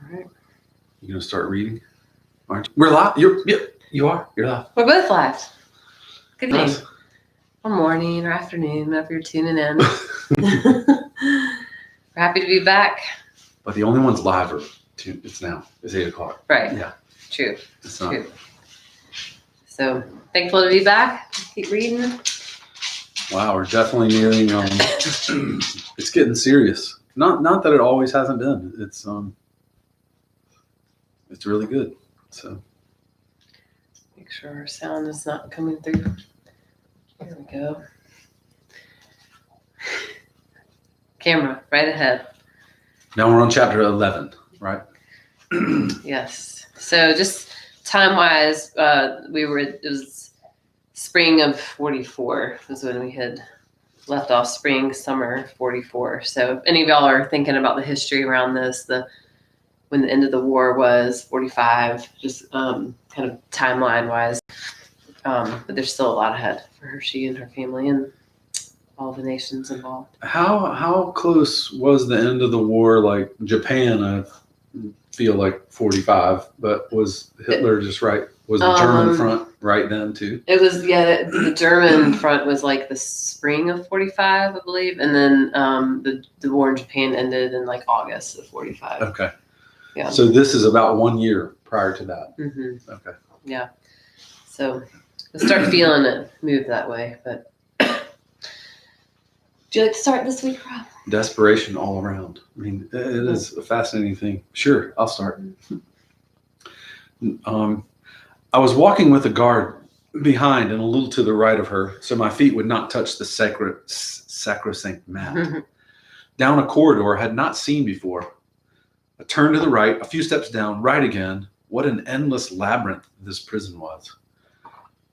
All right. You gonna start reading? Aren't you? We're live. You are. You're live. We're both live. Good evening. Nice. Or morning or afternoon, whenever you're tuning in. We're happy to be back. But the only one's live are it's now. It's 8 o'clock. Right. Yeah. True. It's not. True. So thankful to be back. Keep reading. Wow, we're definitely nearing. It's getting serious. Not that it always hasn't been. It's really good. So Make sure our sound is not coming through. There we go. Camera right ahead. now we're on chapter 11, right? Yes. So just time-wise, it was spring of 44 was when we had left off, summer 44. So if any of y'all are thinking about the history around this, when the end of the war was 45, just kind of timeline-wise. But there's still a lot ahead for she and her family and all the nations involved. How close was the end of the war? Like Japan, I feel like 45, but was Hitler just right? Was the German front right then too? It was, yeah. The German front was like the spring of 45, I believe, and then the war in Japan ended in like August of 45. Okay. Yeah. So this is about 1 year prior to that. Mm-hmm. Okay. Yeah. So I start feeling it move that way, but. Would you like to start this week, Rob? Desperation all around. I mean, it is a fascinating thing. Sure, I'll start. I was walking with a guard behind and a little to the right of her, so my feet would not touch the sacrosanct mat. Down a corridor I had not seen before. A turn to the right, a few steps down, right again. What an endless labyrinth this prison was.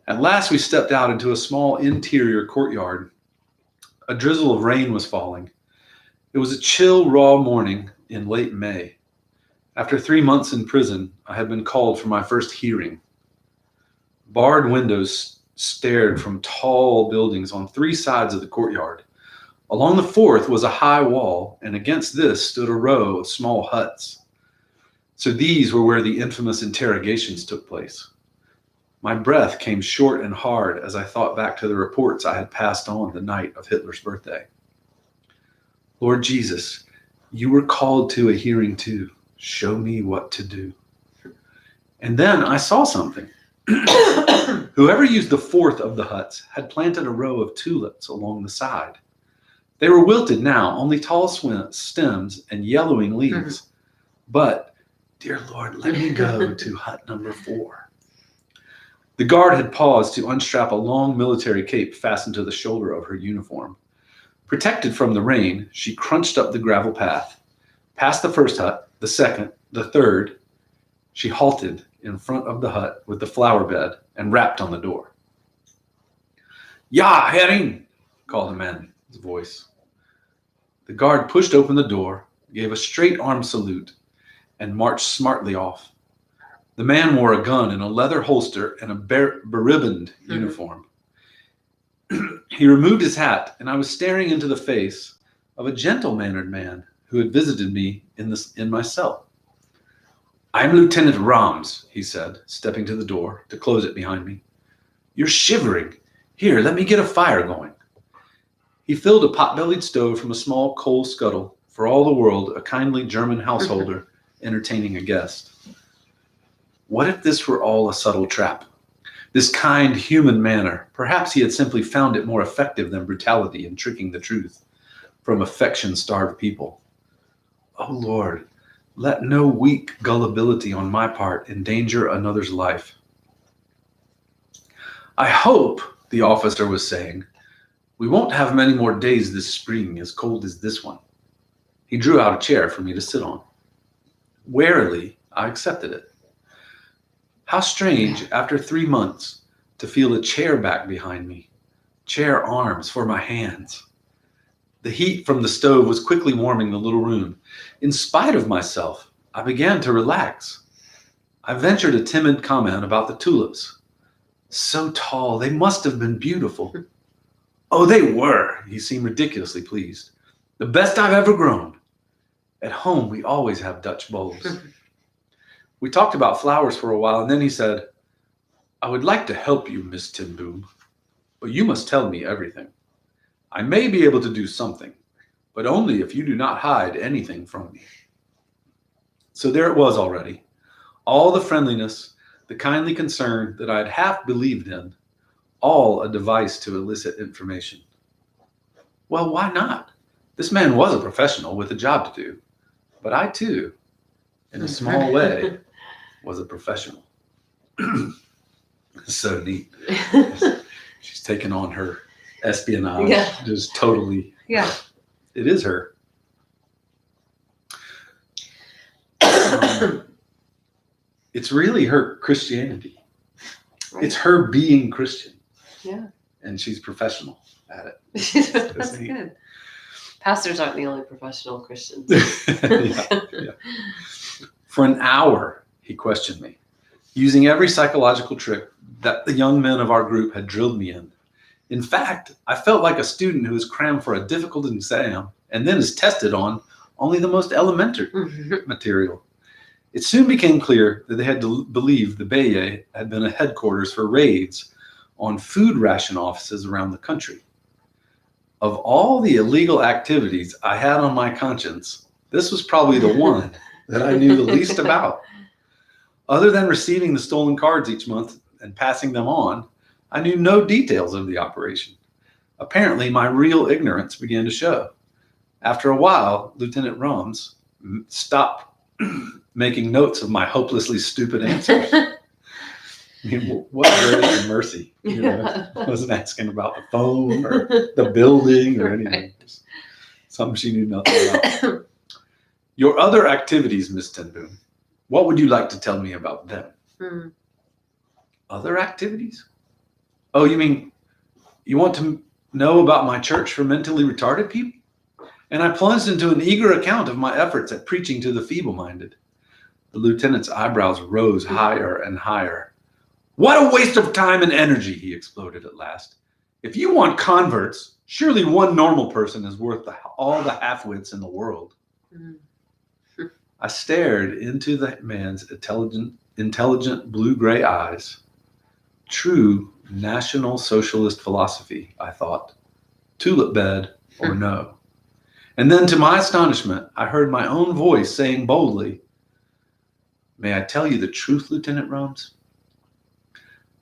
At last we stepped out into a small interior courtyard. A drizzle of rain was falling. It was a chill, raw morning in late May. After 3 months in prison, I had been called for my first hearing. Barred windows stared from tall buildings on 3 sides of the courtyard. Along the 4th was a high wall, and against this stood a row of small huts. So these were where the infamous interrogations took place. My breath came short and hard as I thought back to the reports I had passed on the night of Hitler's birthday. Lord Jesus, you were called to a hearing too. Show me what to do. And then I saw something. Whoever used the 4th of the huts had planted a row of tulips along the side. They were wilted now, only tall stems and yellowing leaves. But, dear Lord, let me go to hut number 4. The guard had paused to unstrap a long military cape fastened to the shoulder of her uniform. Protected from the rain, she crunched up the gravel path. Past the first hut, the second, the third, she halted in front of the hut with the flower bed and rapped on the door. Ja, herein, called a man's voice. The guard pushed open the door, gave a straight arm salute, and marched smartly off. The man wore a gun in a leather holster and a beribboned uniform. He removed his hat, and I was staring into the face of a gentle-mannered man who had visited me in my cell. I'm Lieutenant Rams, he said, stepping to the door to close it behind me. You're shivering. Here, let me get a fire going. He filled a pot-bellied stove from a small coal scuttle, for all the world a kindly German householder entertaining a guest. What if this were all a subtle trap? This kind human manner, perhaps he had simply found it more effective than brutality in tricking the truth from affection-starved people. Oh Lord, let no weak gullibility on my part endanger another's life. I hope, the officer was saying, we won't have many more days this spring as cold as this one. He drew out a chair for me to sit on. Warily, I accepted it. How strange, after 3 months, to feel a chair back behind me, chair arms for my hands. The heat from the stove was quickly warming the little room. In spite of myself, I began to relax. I ventured a timid comment about the tulips. So tall, they must have been beautiful. Oh, they were, he seemed ridiculously pleased. The best I've ever grown. At home, we always have Dutch bulbs. We talked about flowers for a while, and then he said, "I would like to help you, Miss Ten Boom, but you must tell me everything. I may be able to do something, but only if you do not hide anything from me." So there it was already. All the friendliness, the kindly concern that I had half believed in, all a device to elicit information. Well, why not? This man was a professional with a job to do, but I too, in a small way, was a professional. So neat. She's taken on her espionage. Yeah. Just totally. Yeah. It is her. It's really her Christianity. Right. It's her being Christian. Yeah. And she's professional at it. That's good. Pastors aren't the only professional Christians. Yeah. For an hour, he questioned me, using every psychological trick that the young men of our group had drilled me in. In fact, I felt like a student who is crammed for a difficult exam and then is tested on only the most elementary material. It soon became clear that they had believed the Baye had been a headquarters for raids on food ration offices around the country. Of all the illegal activities I had on my conscience, this was probably the one that I knew the least about. Other than receiving the stolen cards each month and passing them on, I knew no details of the operation. Apparently, my real ignorance began to show. After a while, Lieutenant Rums stopped making notes of my hopelessly stupid answers. I mean, what grace and mercy. You know, I wasn't asking about the phone or the building or anything. Right. Something she knew nothing about. Your other activities, Miss Ten Boom, what would you like to tell me about them? Other activities? Oh, you mean you want to know about my church for mentally retarded people? And I plunged into an eager account of my efforts at preaching to the feeble-minded. The lieutenant's eyebrows rose higher and higher. What a waste of time and energy, he exploded at last. If you want converts, surely one normal person is worth all the half-wits in the world. I stared into the man's intelligent blue-gray eyes. True National Socialist philosophy, I thought. Tulip bed or no. And then to my astonishment, I heard my own voice saying boldly, "May I tell you the truth, Lieutenant Rums?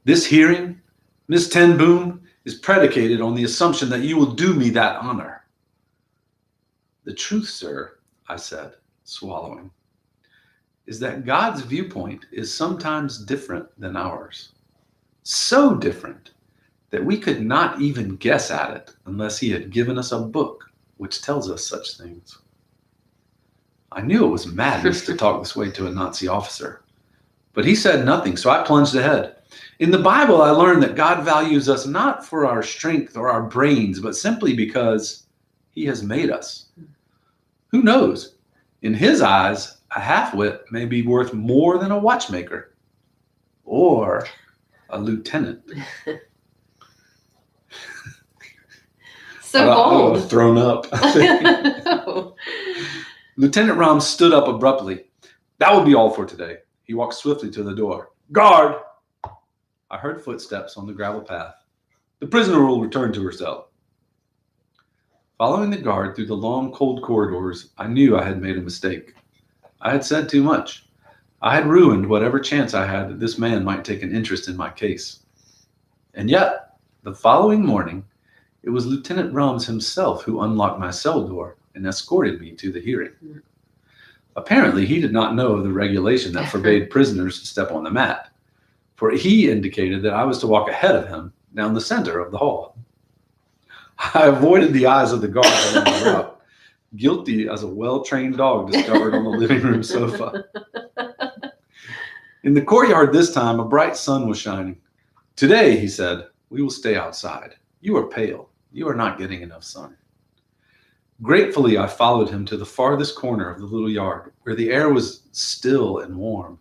This hearing, Miss Ten Boom, is predicated on the assumption that you will do me that honor." "The truth, sir," I said, swallowing, "is that God's viewpoint is sometimes different than ours. So different that we could not even guess at it unless he had given us a book which tells us such things." I knew it was madness to talk this way to a Nazi officer, but he said nothing, so I plunged ahead. In the Bible, I learned that God values us not for our strength or our brains, but simply because he has made us. Who knows? In his eyes, a half-wit may be worth more than a watchmaker or a lieutenant. So bold. I was thrown up. Lieutenant Rums stood up abruptly. "That will be all for today." He walked swiftly to the door. "Guard!" I heard footsteps on the gravel path. "The prisoner will return to her cell." Following the guard through the long, cold corridors, I knew I had made a mistake. I had said too much. I had ruined whatever chance I had that this man might take an interest in my case. And yet, the following morning, it was Lieutenant Rums himself who unlocked my cell door and escorted me to the hearing. Apparently, he did not know of the regulation that forbade prisoners to step on the mat, for he indicated that I was to walk ahead of him down the center of the hall. I avoided the eyes of the guard along the route, guilty as a well-trained dog discovered on the living room sofa. In the courtyard this time, a bright sun was shining. "Today," he said, "we will stay outside. You are pale. You are not getting enough sun." Gratefully, I followed him to the farthest corner of the little yard, where the air was still and warm.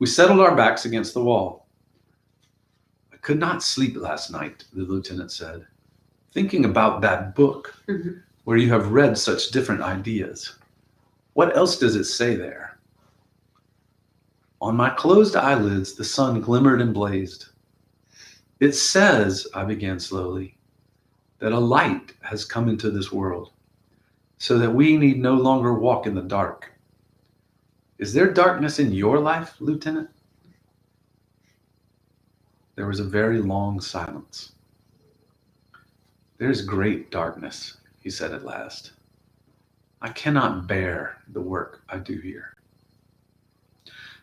We settled our backs against the wall. "I could not sleep last night," the lieutenant said, "thinking about that book, where you have read such different ideas. What else does it say there?" On my closed eyelids, the sun glimmered and blazed. It says, I began slowly, that a light has come into this world, so that we need no longer walk in the dark. Is there darkness in your life, Lieutenant? There was a very long silence. There's great darkness, he said at last. I cannot bear the work I do here.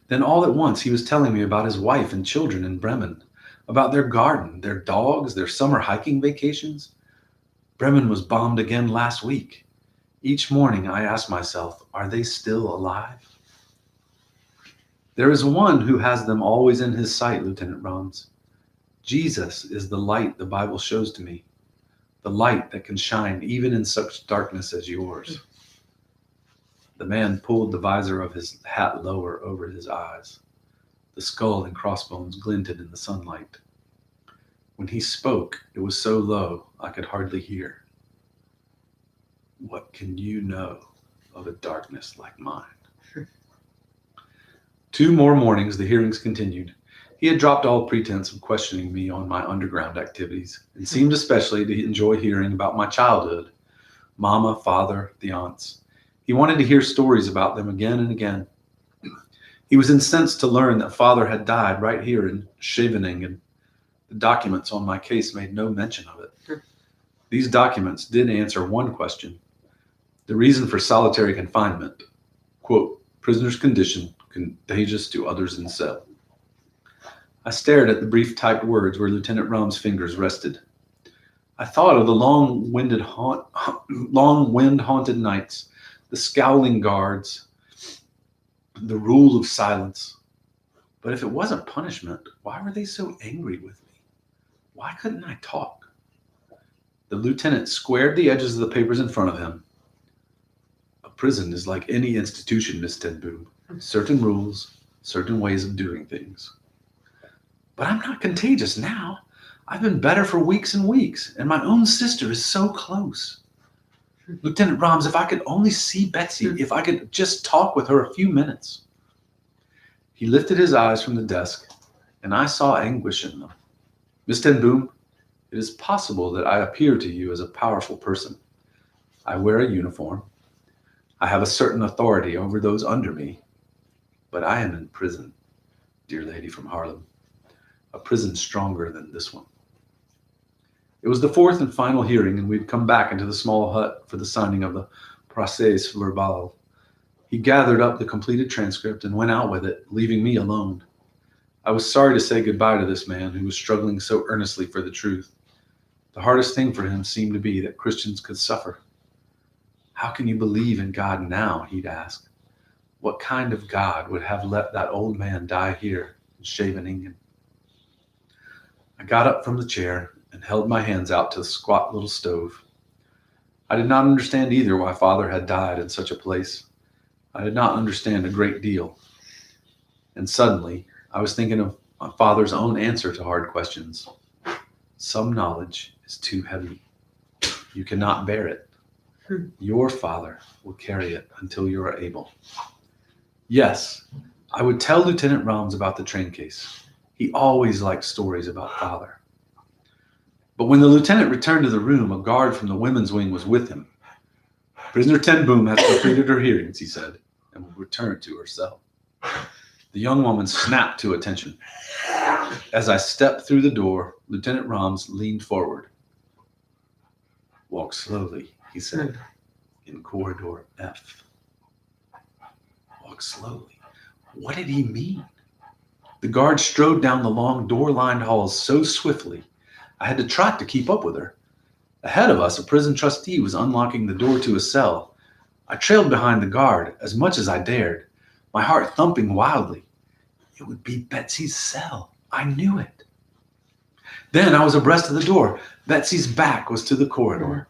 Then all at once he was telling me about his wife and children in Bremen, about their garden, their dogs, their summer hiking vacations. Bremen was bombed again last week. Each morning I ask myself, are they still alive? There is one who has them always in his sight, Lieutenant Rams. Jesus is the light the Bible shows to me, the light that can shine even in such darkness as yours. The man pulled the visor of his hat lower over his eyes. The skull and crossbones glinted in the sunlight. When he spoke, it was so low I could hardly hear. What can you know of a darkness like mine? 2 more mornings the hearings continued. He had dropped all pretense of questioning me on my underground activities and seemed especially to enjoy hearing about my childhood, Mama, Father, the aunts. He wanted to hear stories about them again and again. He was incensed to learn that Father had died right here in Scheveningen. The documents on my case made no mention of it. These documents did answer one question. The reason for solitary confinement, quote, prisoner's condition contagious to others in cell. I stared at the brief typed words where Lieutenant Rum's fingers rested. I thought of the long wind-haunted nights, the scowling guards, the rule of silence. But if it wasn't punishment, why were they so angry with me? Why couldn't I talk? The lieutenant squared the edges of the papers in front of him. A prison is like any institution, Miss Ten Boom. Certain rules, certain ways of doing things. But I'm not contagious now. I've been better for weeks and weeks, and my own sister is so close. Lieutenant Rams, if I could only see Betsy, if I could just talk with her a few minutes. He lifted his eyes from the desk, and I saw anguish in them. Miss Ten Boom, it is possible that I appear to you as a powerful person. I wear a uniform. I have a certain authority over those under me. But I am in prison, dear lady from Harlem. A prison stronger than this one. It was the 4th and final hearing, and we'd come back into the small hut for the signing of the procès verbal. He gathered up the completed transcript and went out with it, leaving me alone. I was sorry to say goodbye to this man who was struggling so earnestly for the truth. The hardest thing for him seemed to be that Christians could suffer. How can you believe in God now? He'd ask. What kind of God would have let that old man die here in Scheveningen? I got up from the chair and held my hands out to the squat little stove. I did not understand either why Father had died in such a place. I did not understand a great deal. And suddenly, I was thinking of my father's own answer to hard questions. Some knowledge is too heavy. You cannot bear it. Your father will carry it until you are able. Yes, I would tell Lieutenant Rams about the train case. He always liked stories about Father. But when the lieutenant returned to the room, a guard from the women's wing was with him. Prisoner Ten Boom has completed her hearings, he said, and will return to her cell. The young woman snapped to attention. As I stepped through the door, Lieutenant Rams leaned forward. Walk slowly, he said, in corridor F. Walk slowly. What did he mean? The guard strode down the long door-lined halls so swiftly, I had to trot to keep up with her. Ahead of us, a prison trustee was unlocking the door to a cell. I trailed behind the guard as much as I dared, my heart thumping wildly. It would be Betsy's cell. I knew it. Then I was abreast of the door. Betsy's back was to the corridor.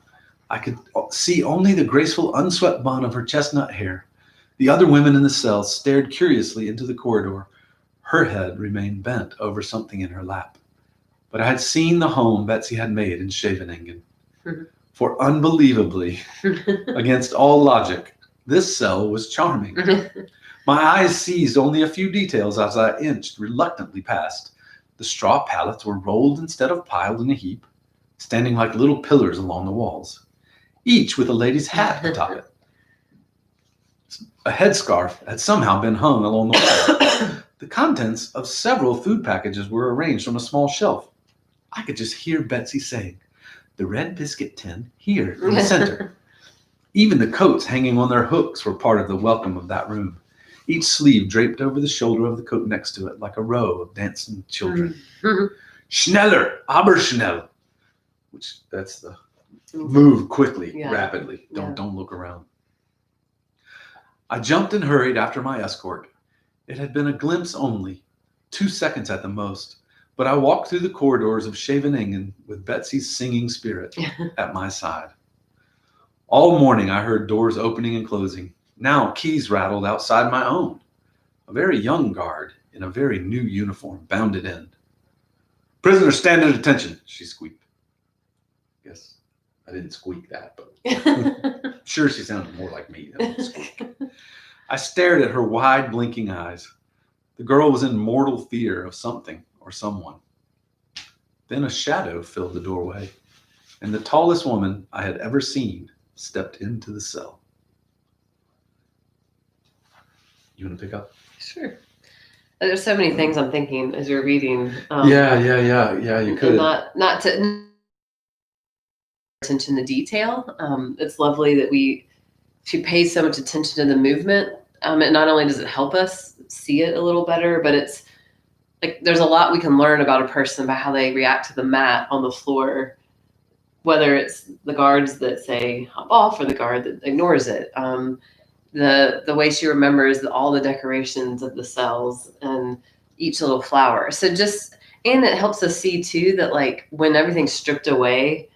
I could see only the graceful, unswept bun of her chestnut hair. The other women in the cell stared curiously into the corridor. Her head remained bent over something in her lap. But I had seen the home Betsy had made in Scheveningen. For unbelievably, against all logic, this cell was charming. My eyes seized only a few details as I inched reluctantly past. The straw pallets were rolled instead of piled in a heap, standing like little pillars along the walls, each with a lady's hat atop it. A headscarf had somehow been hung along the wall. The contents of several food packages were arranged on a small shelf. I could just hear Betsy saying, "The red biscuit tin here in the center." Even the coats hanging on their hooks were part of the welcome of that room, each sleeve draped over the shoulder of the coat next to it like a row of dancing children. Schneller, aber schnell, which that's the move quickly, rapidly. Don't look around. I jumped and hurried after my escort. It had been a glimpse only, 2 seconds at the most, but I walked through the corridors of Scheveningen with Betsy's singing spirit at my side. All morning I heard doors opening and closing. Now keys rattled outside my own. A very young guard in a very new uniform bounded in. "Prisoner, stand at attention," she squeaked. Guess I didn't squeak that, but sure she sounded more like me than squeak. I stared at her wide, blinking eyes. The girl was in mortal fear of something or someone. Then a shadow filled the doorway, and the tallest woman I had ever seen stepped into the cell. You want to pick up? Sure. There's so many things I'm thinking as you're reading. Yeah. You could not to attention to detail. It's lovely that she pays so much attention to the movement. And not only does it help us see it a little better, but it's like there's a lot we can learn about a person by how they react to the mat on the floor, whether it's the guards that say hop off or the guard that ignores it. The way she remembers all the decorations of the cells and each little flower. And it helps us see too that like when everything's stripped away,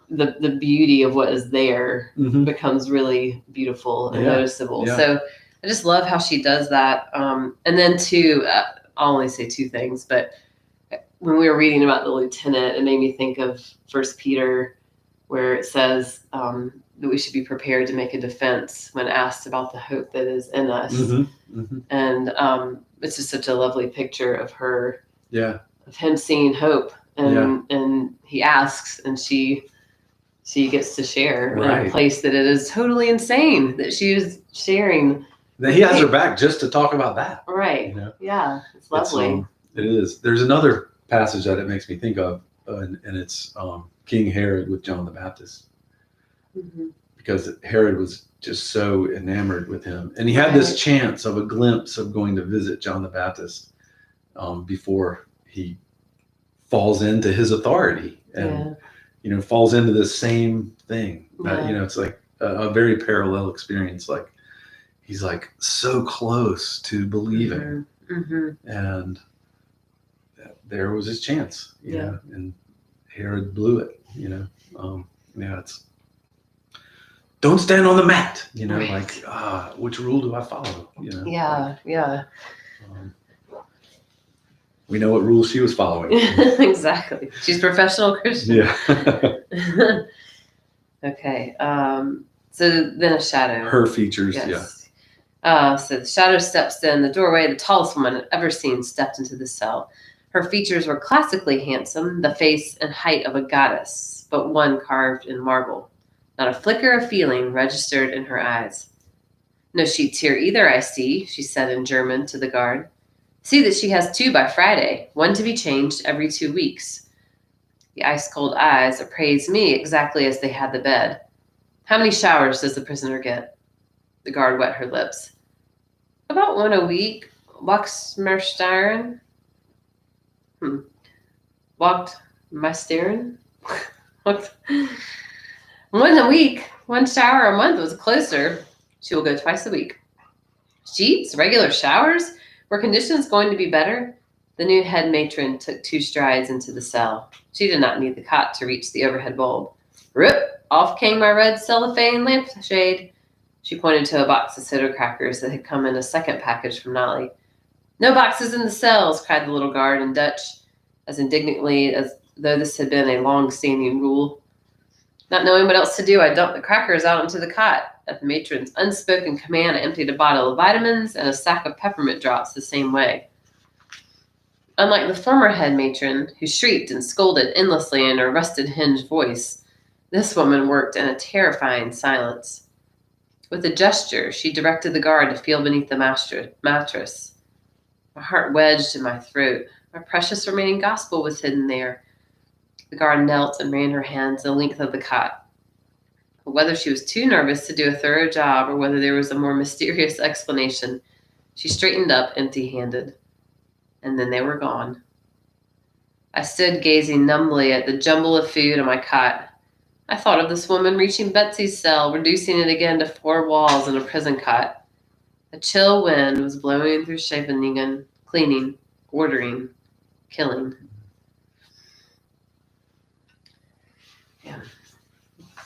the beauty of what is there becomes really beautiful and noticeable. Yeah. So I just love how she does that. And then too, I'll only say two things, but when we were reading about the lieutenant, it made me think of 1 Peter, where it says that we should be prepared to make a defense when asked about the hope that is in us. And it's just such a lovely picture of her, of him seeing hope. And he asks, and she gets to share in a place that it is totally insane that she is sharing. Then he has her back just to talk about that. Right. You know? Yeah. It's lovely. It is. There's another passage that it makes me think of, and it's King Herod with John the Baptist. Because Herod was just so enamored with him. And he had this chance of a glimpse of going to visit John the Baptist before he falls into his authority and, falls into the same thing. That, it's like a very parallel experience. Like, he's like so close to believing. And there was his chance, and Herod blew it, it's don't stand on the mat, which rule do I follow? We know what rules she was following. Exactly. She's a professional Christian. Yeah. Okay. So then a shadow. Her features, So the shadow steps in the doorway. The tallest woman I'd ever seen stepped into the cell. Her features were classically handsome, the face and height of a goddess, but one carved in marble. Not a flicker of feeling registered in her eyes. "No sheets here either, I see," she said in German to the guard. "See that she has 2 by Friday, one to be changed every 2 weeks." The ice-cold eyes appraised me exactly as they had the bed. "How many showers does the prisoner get?" The guard wet her lips. "About 1 a week. Wachsmerstein." Wachsmerstein? What? 1 a week. 1 shower a month was closer. She will go twice a week. Sheets? Regular showers? Were conditions going to be better? The new head matron took 2 strides into the cell. She did not need the cot to reach the overhead bulb. Rip! Off came my red cellophane lampshade. She pointed to a box of soda crackers that had come in a second package from Nolly. "No boxes in the cells," cried the little guard in Dutch, as indignantly as though this had been a long-standing rule. Not knowing what else to do, I dumped the crackers out onto the cot. At the matron's unspoken command, I emptied a bottle of vitamins and a sack of peppermint drops the same way. Unlike the former head matron, who shrieked and scolded endlessly in her rusted hinged voice, this woman worked in a terrifying silence. With a gesture, she directed the guard to feel beneath the mattress. My heart wedged in my throat. My precious remaining gospel was hidden there. The guard knelt and ran her hands the length of the cot. But whether she was too nervous to do a thorough job or whether there was a more mysterious explanation, she straightened up empty-handed. And then they were gone. I stood gazing numbly at the jumble of food on my cot. I thought of this woman reaching Betsy's cell, reducing it again to 4 walls and a prison cot. A chill wind was blowing through Scheveningen, cleaning, ordering, killing.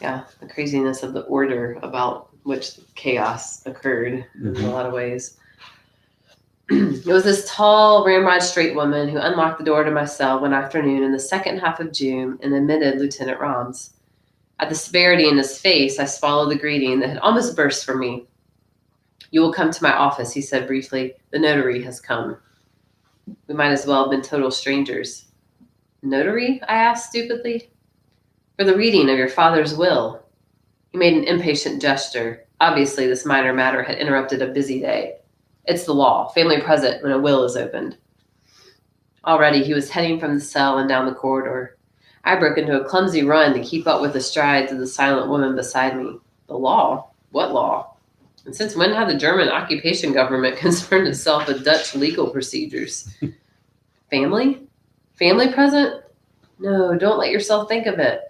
Yeah, the craziness of the order about which chaos occurred in a lot of ways. It was this tall, ramrod straight woman who unlocked the door to my cell one afternoon in the second half of June and admitted Lieutenant Roms. At the severity in his face, I swallowed the greeting that had almost burst from me. "You will come to my office," he said briefly. "The notary has come." We might as well have been total strangers. "Notary?" I asked stupidly. "For the reading of your father's will." He made an impatient gesture. Obviously, this minor matter had interrupted a busy day. It's the law, family present when a will is opened. Already he was heading from the cell and down the corridor. I broke into a clumsy run to keep up with the strides of the silent woman beside me. The law? What law? And since when had the German occupation government concerned itself with Dutch legal procedures? Family? Family present? No, don't let yourself think of it.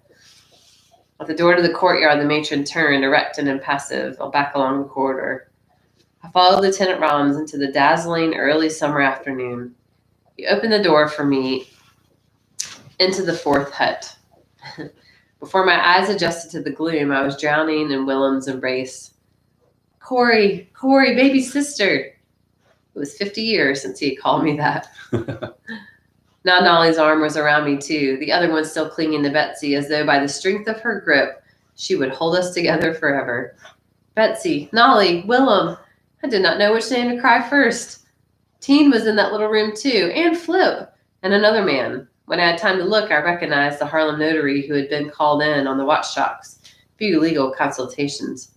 At the door to the courtyard, the matron turned, erect and impassive, back along the corridor. I followed Lieutenant Roms into the dazzling early summer afternoon. He opened the door for me into the 4th hut. Before my eyes adjusted to the gloom, I was drowning in Willem's embrace. Corrie, baby sister. It was 50 years since he had called me that. Now Nolly's arm was around me too, the other one still clinging to Betsy, as though by the strength of her grip, she would hold us together forever. Betsy, Nolly, Willem. I did not know which name to cry first. Teen was in that little room too, and Flip, and another man. When I had time to look, I recognized the Harlem notary who had been called in on the watchdogs. Few legal consultations.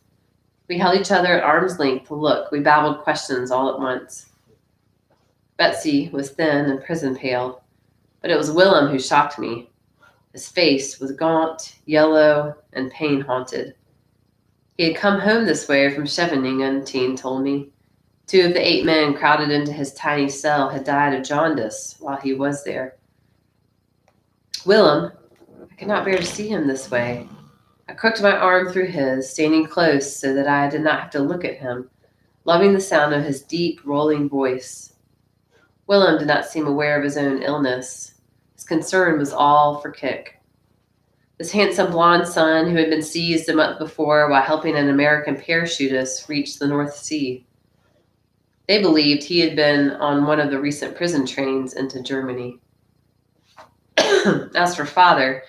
We held each other at arm's length to look. We babbled questions all at once. Betsy was thin and prison pale, but it was Willem who shocked me. His face was gaunt, yellow, and pain-haunted. He had come home this way from Scheveningen, Teen told me. 2 of the 8 men crowded into his tiny cell had died of jaundice while he was there. Willem, I could not bear to see him this way. I crooked my arm through his, standing close so that I did not have to look at him, loving the sound of his deep, rolling voice. Willem did not seem aware of his own illness. His concern was all for Kik. This handsome blonde son who had been seized a month before while helping an American parachutist reach the North Sea. They believed he had been on one of the recent prison trains into Germany. As for father,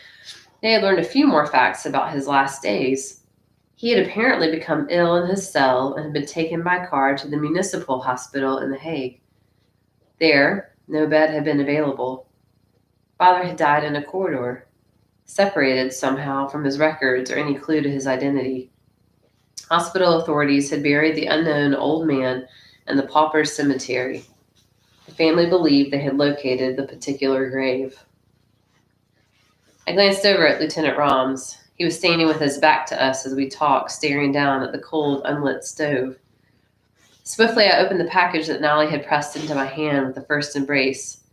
they had learned a few more facts about his last days. He had apparently become ill in his cell and had been taken by car to the municipal hospital in The Hague. There, no bed had been available. Father had died in a corridor, separated somehow from his records or any clue to his identity. Hospital authorities had buried the unknown old man in the pauper's cemetery. The family believed they had located the particular grave. I glanced over at Lieutenant Roms. He was standing with his back to us as we talked, staring down at the cold, unlit stove. Swiftly, I opened the package that Nolly had pressed into my hand with the first embrace.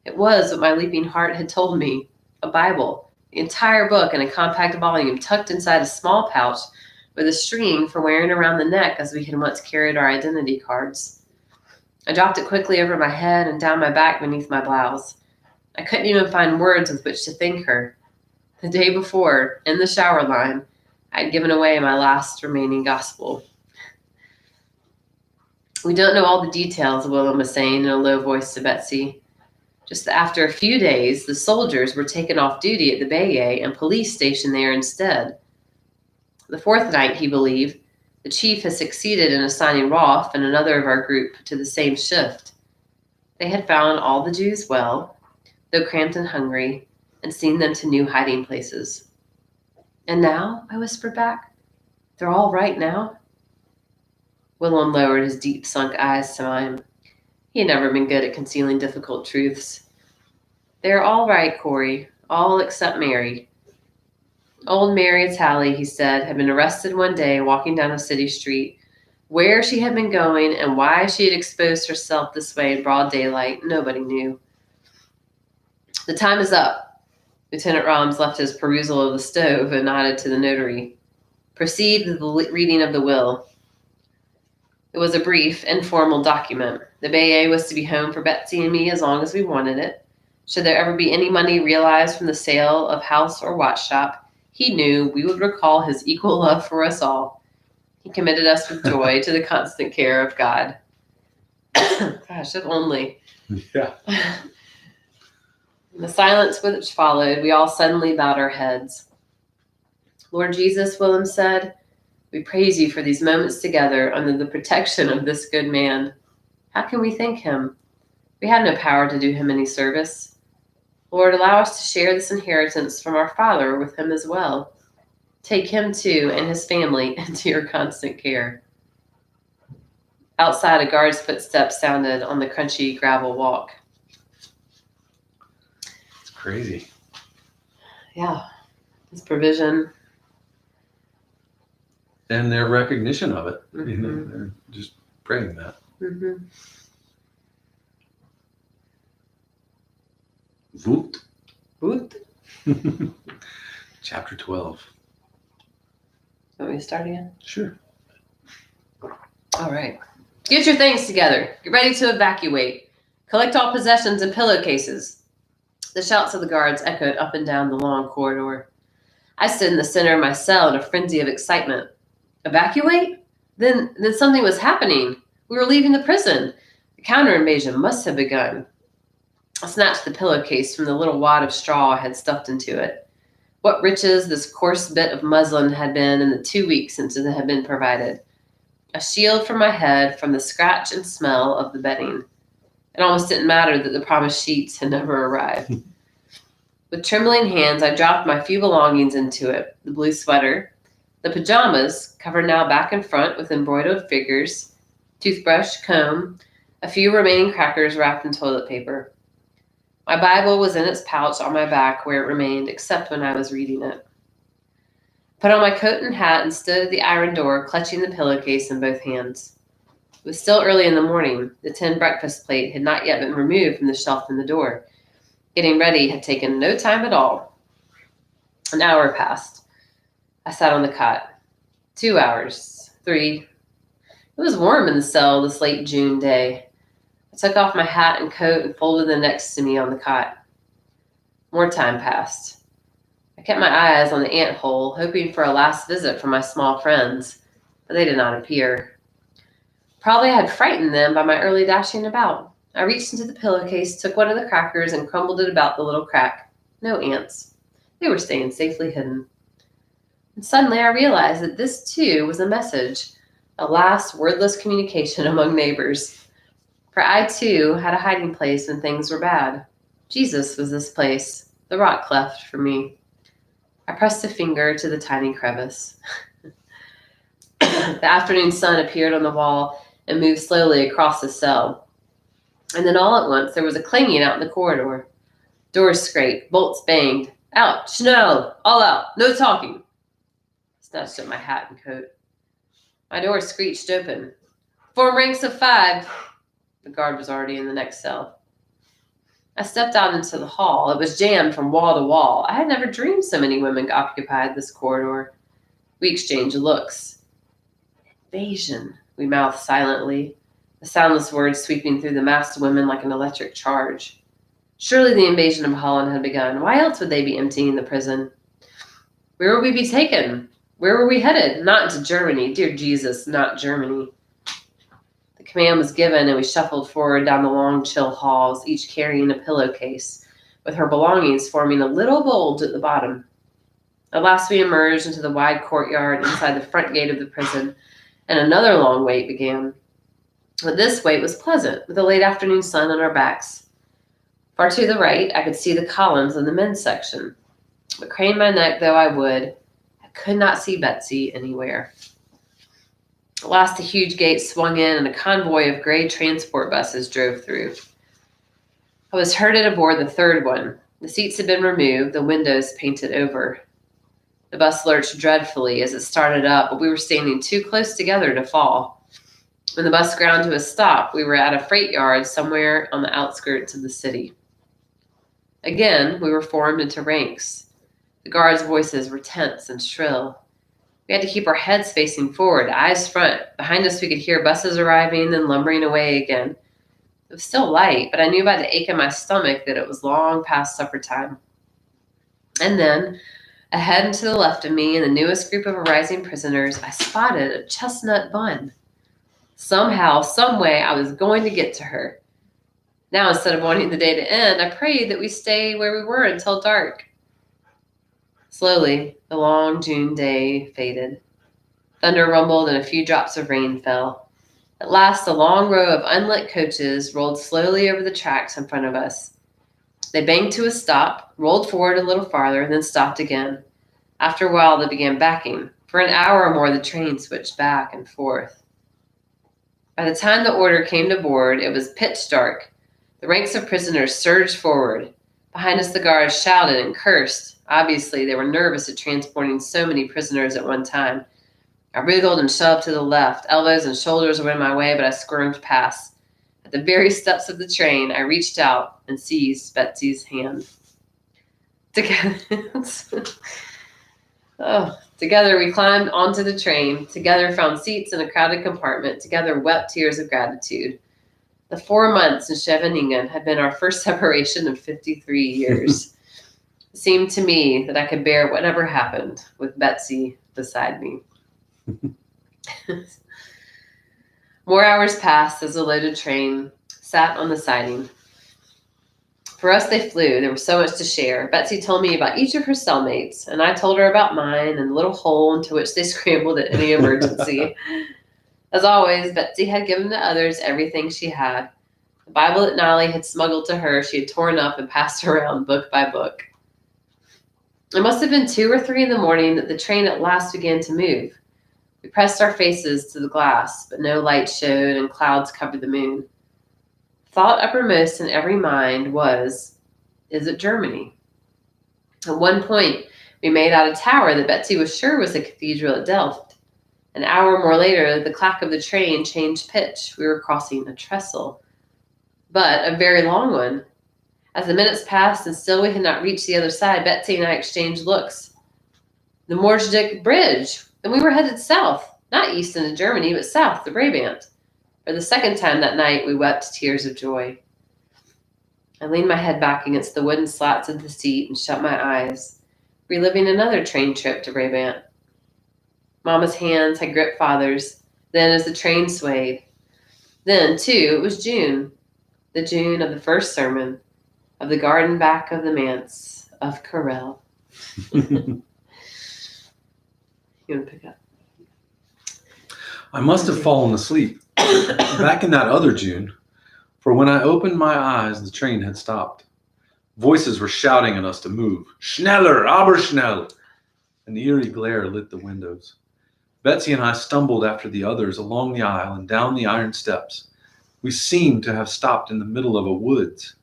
It was what my leaping heart had told me, a Bible. The entire book in a compact volume tucked inside a small pouch with a string for wearing around the neck as we had once carried our identity cards. I dropped it quickly over my head and down my back beneath my blouse. I couldn't even find words with which to thank her. The day before, in the shower line, I had given away my last remaining gospel. We don't know all the details, Willem was saying in a low voice to Betsy. Just after a few days, the soldiers were taken off duty at the Baye and police stationed there instead. The 4th night, he believed, The chief had succeeded in assigning Rolf and another of our group to the same shift. They had found all the Jews well, though cramped and hungry, and seen them to new hiding places. And now, I whispered back, they're all right now? Willem lowered his deep sunk eyes to mine. He had never been good at concealing difficult truths. They're all right, Corrie, all except Mary. Old Mary Talley, he said, had been arrested one day walking down a city street. Where she had been going and why she had exposed herself this way in broad daylight, nobody knew. The time is up. Lieutenant Roms left his perusal of the stove and nodded to the notary. Proceed with the reading of the will. It was a brief, informal document. The Bayet was to be home for Betsy and me as long as we wanted it. Should there ever be any money realized from the sale of house or watch shop, he knew we would recall his equal love for us all. He committed us with joy to the constant care of God. Gosh, if only. Yeah. In the silence which followed, we all suddenly bowed our heads. Lord Jesus, Willem said, we praise you for these moments together under the protection of this good man. How can we thank him? We have no power to do him any service. Lord, allow us to share this inheritance from our Father with him as well. Take him, too, and his family into your constant care. Outside, a guard's footsteps sounded on the crunchy gravel walk. It's crazy. Yeah, his provision. And their recognition of it. Mm-hmm. They're just praying that. Mm-hmm. Voot. Voot. Chapter 12. Want me to start again? Sure. All right. Get your things together. Get ready to evacuate. Collect all possessions and pillowcases. The shouts of the guards echoed up and down the long corridor. I stood in the center of my cell in a frenzy of excitement. Evacuate? Then something was happening. We were leaving the prison. The counter-invasion must have begun. I snatched the pillowcase from the little wad of straw I had stuffed into it. What riches this coarse bit of muslin had been in the 2 weeks since it had been provided. A shield for my head from the scratch and smell of the bedding. It almost didn't matter that the promised sheets had never arrived. With trembling hands, I dropped my few belongings into it. The blue sweater, the pajamas, covered now back and front with embroidered figures, toothbrush, comb, a few remaining crackers wrapped in toilet paper. My Bible was in its pouch on my back where it remained, except when I was reading it. Put on my coat and hat and stood at the iron door, clutching the pillowcase in both hands. It was still early in the morning. The tin breakfast plate had not yet been removed from the shelf in the door. Getting ready had taken no time at all. An hour passed. I sat on the cot. 2 hours. 3. It was warm in the cell this late June day. I took off my hat and coat and folded them next to me on the cot. More time passed. I kept my eyes on the ant hole, hoping for a last visit from my small friends, but they did not appear. Probably I had frightened them by my early dashing about. I reached into the pillowcase, took one of the crackers, and crumbled it about the little crack. No ants. They were staying safely hidden. And suddenly I realized that this, too, was a message, a last wordless communication among neighbors. For I, too, had a hiding place when things were bad. Jesus was this place, the rock cleft for me. I pressed a finger to the tiny crevice. The afternoon sun appeared on the wall and moved slowly across the cell. And then all at once there was a clanging out in the corridor. Doors scraped, bolts banged. Out, Schnell, all out, no talking. I snatched up my hat and coat. My door screeched open. Form ranks of 5. The guard was already in the next cell. I stepped out into the hall. It was jammed from wall to wall. I had never dreamed so many women occupied this corridor. We exchanged looks. Invasion, we mouthed silently, the soundless words sweeping through the massed women like an electric charge. Surely the invasion of Holland had begun. Why else would they be emptying the prison? Where would we be taken? Where were we headed? Not into Germany. Dear Jesus, not Germany. The command was given, and we shuffled forward down the long, chill halls, each carrying a pillowcase, with her belongings forming a little bulge at the bottom. At last we emerged into the wide courtyard inside the front gate of the prison, and another long wait began. But this wait was pleasant, with the late afternoon sun on our backs. Far to the right, I could see the columns in the men's section. But crane my neck though I would, I could not see Betsy anywhere. At last the huge gate swung in and a convoy of gray transport buses drove through. I was herded aboard the third one. The seats had been removed, the windows painted over. The bus lurched dreadfully as it started up, but we were standing too close together to fall. When the bus ground to a stop, we were at a freight yard somewhere on the outskirts of the city. Again, we were formed into ranks. The guards' voices were tense and shrill. We had to keep our heads facing forward, eyes front. Behind us, we could hear buses arriving, then lumbering away again. It was still light, but I knew by the ache in my stomach that it was long past supper time. And then, ahead and to the left of me, in the newest group of arising prisoners, I spotted a chestnut bun. Somehow, someway, I was going to get to her. Now, instead of wanting the day to end, I prayed that we stay where we were until dark. Slowly, the long June day faded. Thunder rumbled and a few drops of rain fell. At last, a long row of unlit coaches rolled slowly over the tracks in front of us. They banged to a stop, rolled forward a little farther, then stopped again. After a while, they began backing. For an hour or more, the train switched back and forth. By the time the order came to board, it was pitch dark. The ranks of prisoners surged forward. Behind us, the guards shouted and cursed. Obviously, they were nervous at transporting so many prisoners at one time. I wriggled and shoved to the left. Elbows and shoulders were in my way, but I squirmed past. At the very steps of the train, I reached out and seized Betsy's hand. Together we climbed onto the train. Together found seats in a crowded compartment. Together wept tears of gratitude. The 4 months in Scheveningen had been our first separation in 53 years. It seemed to me that I could bear whatever happened with Betsy beside me. More hours passed as the loaded train sat on the siding. For us, they flew. There was so much to share. Betsy told me about each of her cellmates, and I told her about mine and the little hole into which they scrambled at any emergency. As always, Betsy had given to others everything she had. The Bible that Nolly had smuggled to her, she had torn up and passed around book by book. It must have been 2 or 3 in the morning that the train at last began to move. We pressed our faces to the glass, but no light showed and clouds covered the moon. Thought uppermost in every mind was, is it Germany? At one point, we made out a tower that Betsy was sure was the cathedral at Delft. An hour more later, the clack of the train changed pitch. We were crossing a trestle, but a very long one. As the minutes passed and still we had not reached the other side, Betsy and I exchanged looks. The Moordijk Bridge! And we were headed south, not east into Germany, but south to Brabant. For the second time that night, we wept tears of joy. I leaned my head back against the wooden slats of the seat and shut my eyes, reliving another train trip to Brabant. Mama's hands had gripped Father's, then as the train swayed. Then, too, it was June, the June of the first sermon, of the garden back of the manse of Corel. You want to pick up? I must have fallen asleep back in that other June, for when I opened my eyes, the train had stopped. Voices were shouting at us to move. Schneller, aber schnell! An eerie glare lit the windows. Betsy and I stumbled after the others along the aisle and down the iron steps. We seemed to have stopped in the middle of a woods.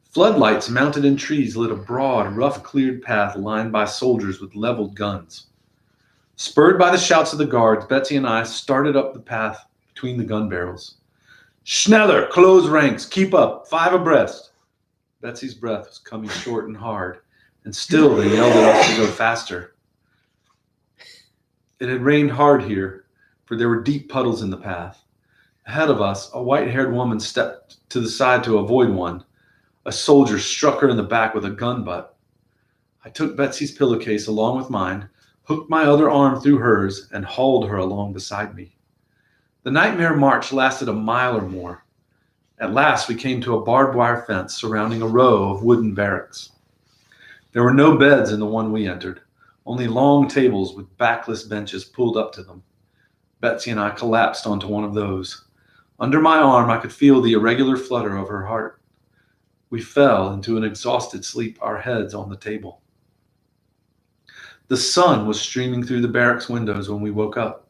Floodlights mounted in trees lit a broad, rough-cleared path lined by soldiers with leveled guns. Spurred by the shouts of the guards, Betsy and I started up the path between the gun barrels. Schneller, close ranks, keep up, 5 abreast. Betsy's breath was coming short and hard, and still they yelled at us to go faster. It had rained hard here, for there were deep puddles in the path. Ahead of us, a white-haired woman stepped to the side to avoid one. A soldier struck her in the back with a gun butt. I took Betsy's pillowcase along with mine, hooked my other arm through hers, and hauled her along beside me. The nightmare march lasted a mile or more. At last, we came to a barbed wire fence surrounding a row of wooden barracks. There were no beds in the one we entered, only long tables with backless benches pulled up to them. Betsy and I collapsed onto one of those. Under my arm, I could feel the irregular flutter of her heart. We fell into an exhausted sleep, our heads on the table. The sun was streaming through the barracks windows when we woke up.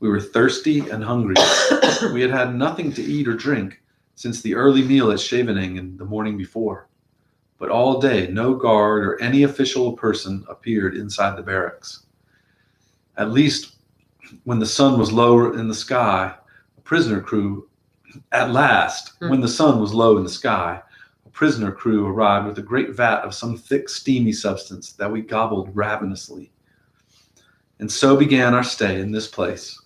We were thirsty and hungry. We had had nothing to eat or drink since the early meal at Scheveningen the morning before. But all day, no guard or any official person appeared inside the barracks. At least when the sun was low in the sky, a prisoner crew arrived with a great vat of some thick, steamy substance that we gobbled ravenously. And so began our stay in this place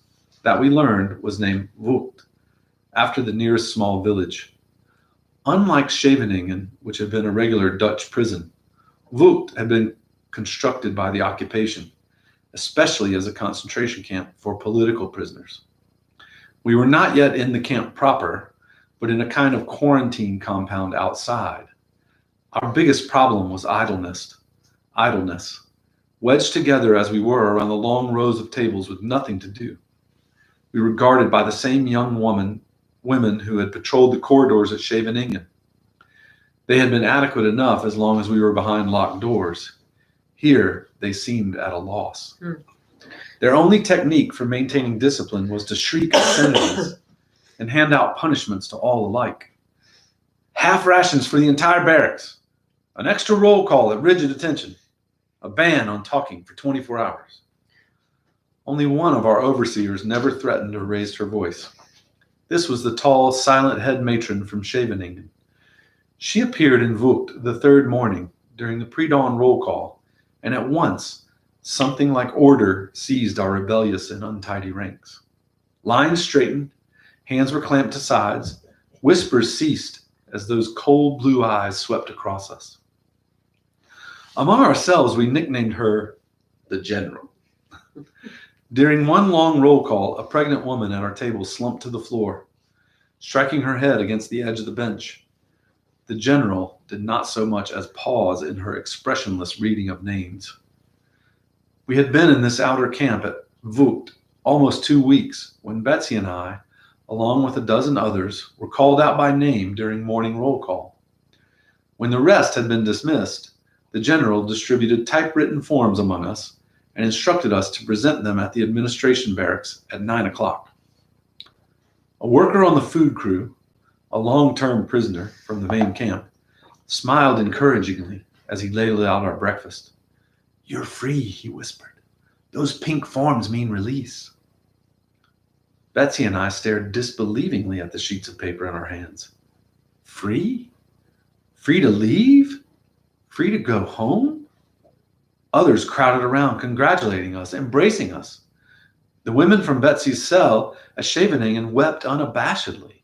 that we learned was named Vught, after the nearest small village. Unlike Scheveningen, which had been a regular Dutch prison, Vught had been constructed by the occupation, especially as a concentration camp for political prisoners. We were not yet in the camp proper, but in a kind of quarantine compound outside. Our biggest problem was idleness. Wedged together as we were around the long rows of tables with nothing to do. We were guarded by the same young women who had patrolled the corridors at Scheveningen. They had been adequate enough as long as we were behind locked doors. Here, they seemed at a loss. Their only technique for maintaining discipline was to shriek obscenities and hand out punishments to all alike. Half rations for the entire barracks, an extra roll call at rigid attention, a ban on talking for 24 hours. Only one of our overseers never threatened or raised her voice. This was the tall, silent head matron from Scheveningen. She appeared in Vught the third morning during the pre-dawn roll call, and at once something like order seized our rebellious and untidy ranks. Lines straightened, hands were clamped to sides, whispers ceased as those cold blue eyes swept across us. Among ourselves, we nicknamed her the General. During one long roll call, a pregnant woman at our table slumped to the floor, striking her head against the edge of the bench. The General did not so much as pause in her expressionless reading of names. We had been in this outer camp at Vught almost 2 weeks when Betsy and I, along with a dozen others, were called out by name during morning roll call. When the rest had been dismissed, the General distributed typewritten forms among us and instructed us to present them at the administration barracks at 9 o'clock. A worker on the food crew, a long-term prisoner from the main camp, smiled encouragingly as he laid out our breakfast. "You're free," he whispered. "Those pink forms mean release." Betsy and I stared disbelievingly at the sheets of paper in our hands. Free? Free to leave? Free to go home? Others crowded around, congratulating us, embracing us. The women from Betsy's cell at Scheveningen wept unabashedly.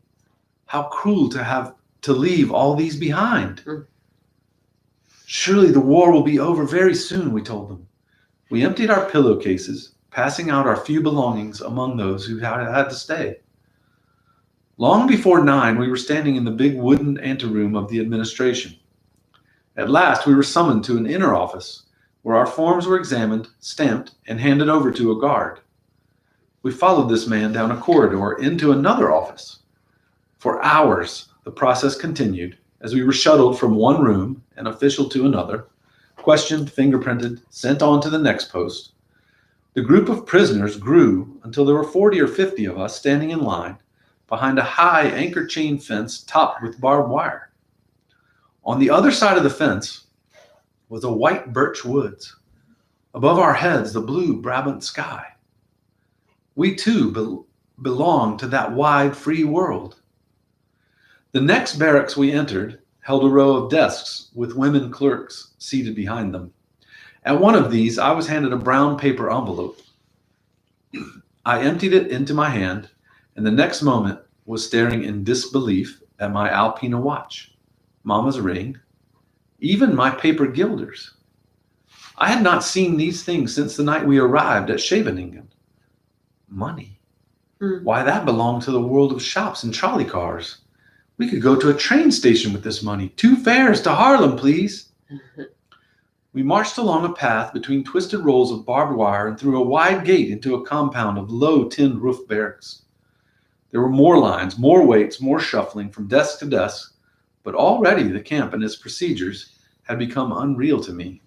How cruel to have to leave all these behind. Surely the war will be over very soon, we told them. We emptied our pillowcases, passing out our few belongings among those who had to stay. Long before 9, we were standing in the big wooden anteroom of the administration. At last, we were summoned to an inner office where our forms were examined, stamped, and handed over to a guard. We followed this man down a corridor into another office. For hours, the process continued as we were shuttled from one room, an official to another, questioned, fingerprinted, sent on to the next post. The group of prisoners grew until there were 40 or 50 of us standing in line behind a high anchor chain fence topped with barbed wire. On the other side of the fence was a white birch woods. Above our heads, the blue Brabant sky. We too belonged to that wide, free world. The next barracks we entered held a row of desks with women clerks seated behind them. At one of these, I was handed a brown paper envelope. I emptied it into my hand, and the next moment was staring in disbelief at my Alpina watch, Mama's ring, even my paper guilders. I had not seen these things since the night we arrived at Scheveningen. Money. Why, that belonged to the world of shops and trolley cars. We could go to a train station with this money. 2 fares to Haarlem, please. We marched along a path between twisted rolls of barbed wire and through a wide gate into a compound of low tin-roof barracks. There were more lines, more waits, more shuffling from desk to desk, but already the camp and its procedures had become unreal to me.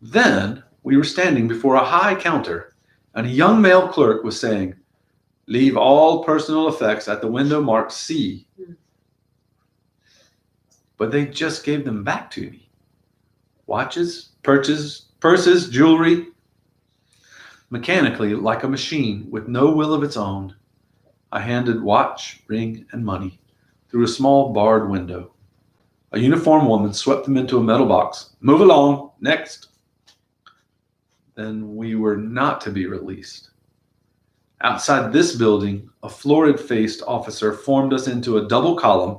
Then we were standing before a high counter, and a young male clerk was saying, "Leave all personal effects at the window marked C." But they just gave them back to me. Watches, purses, jewelry. Mechanically, like a machine with no will of its own, I handed watch, ring, and money through a small barred window. A uniformed woman swept them into a metal box. "Move along, next." Then we were not to be released. Outside this building, a florid-faced officer formed us into a double column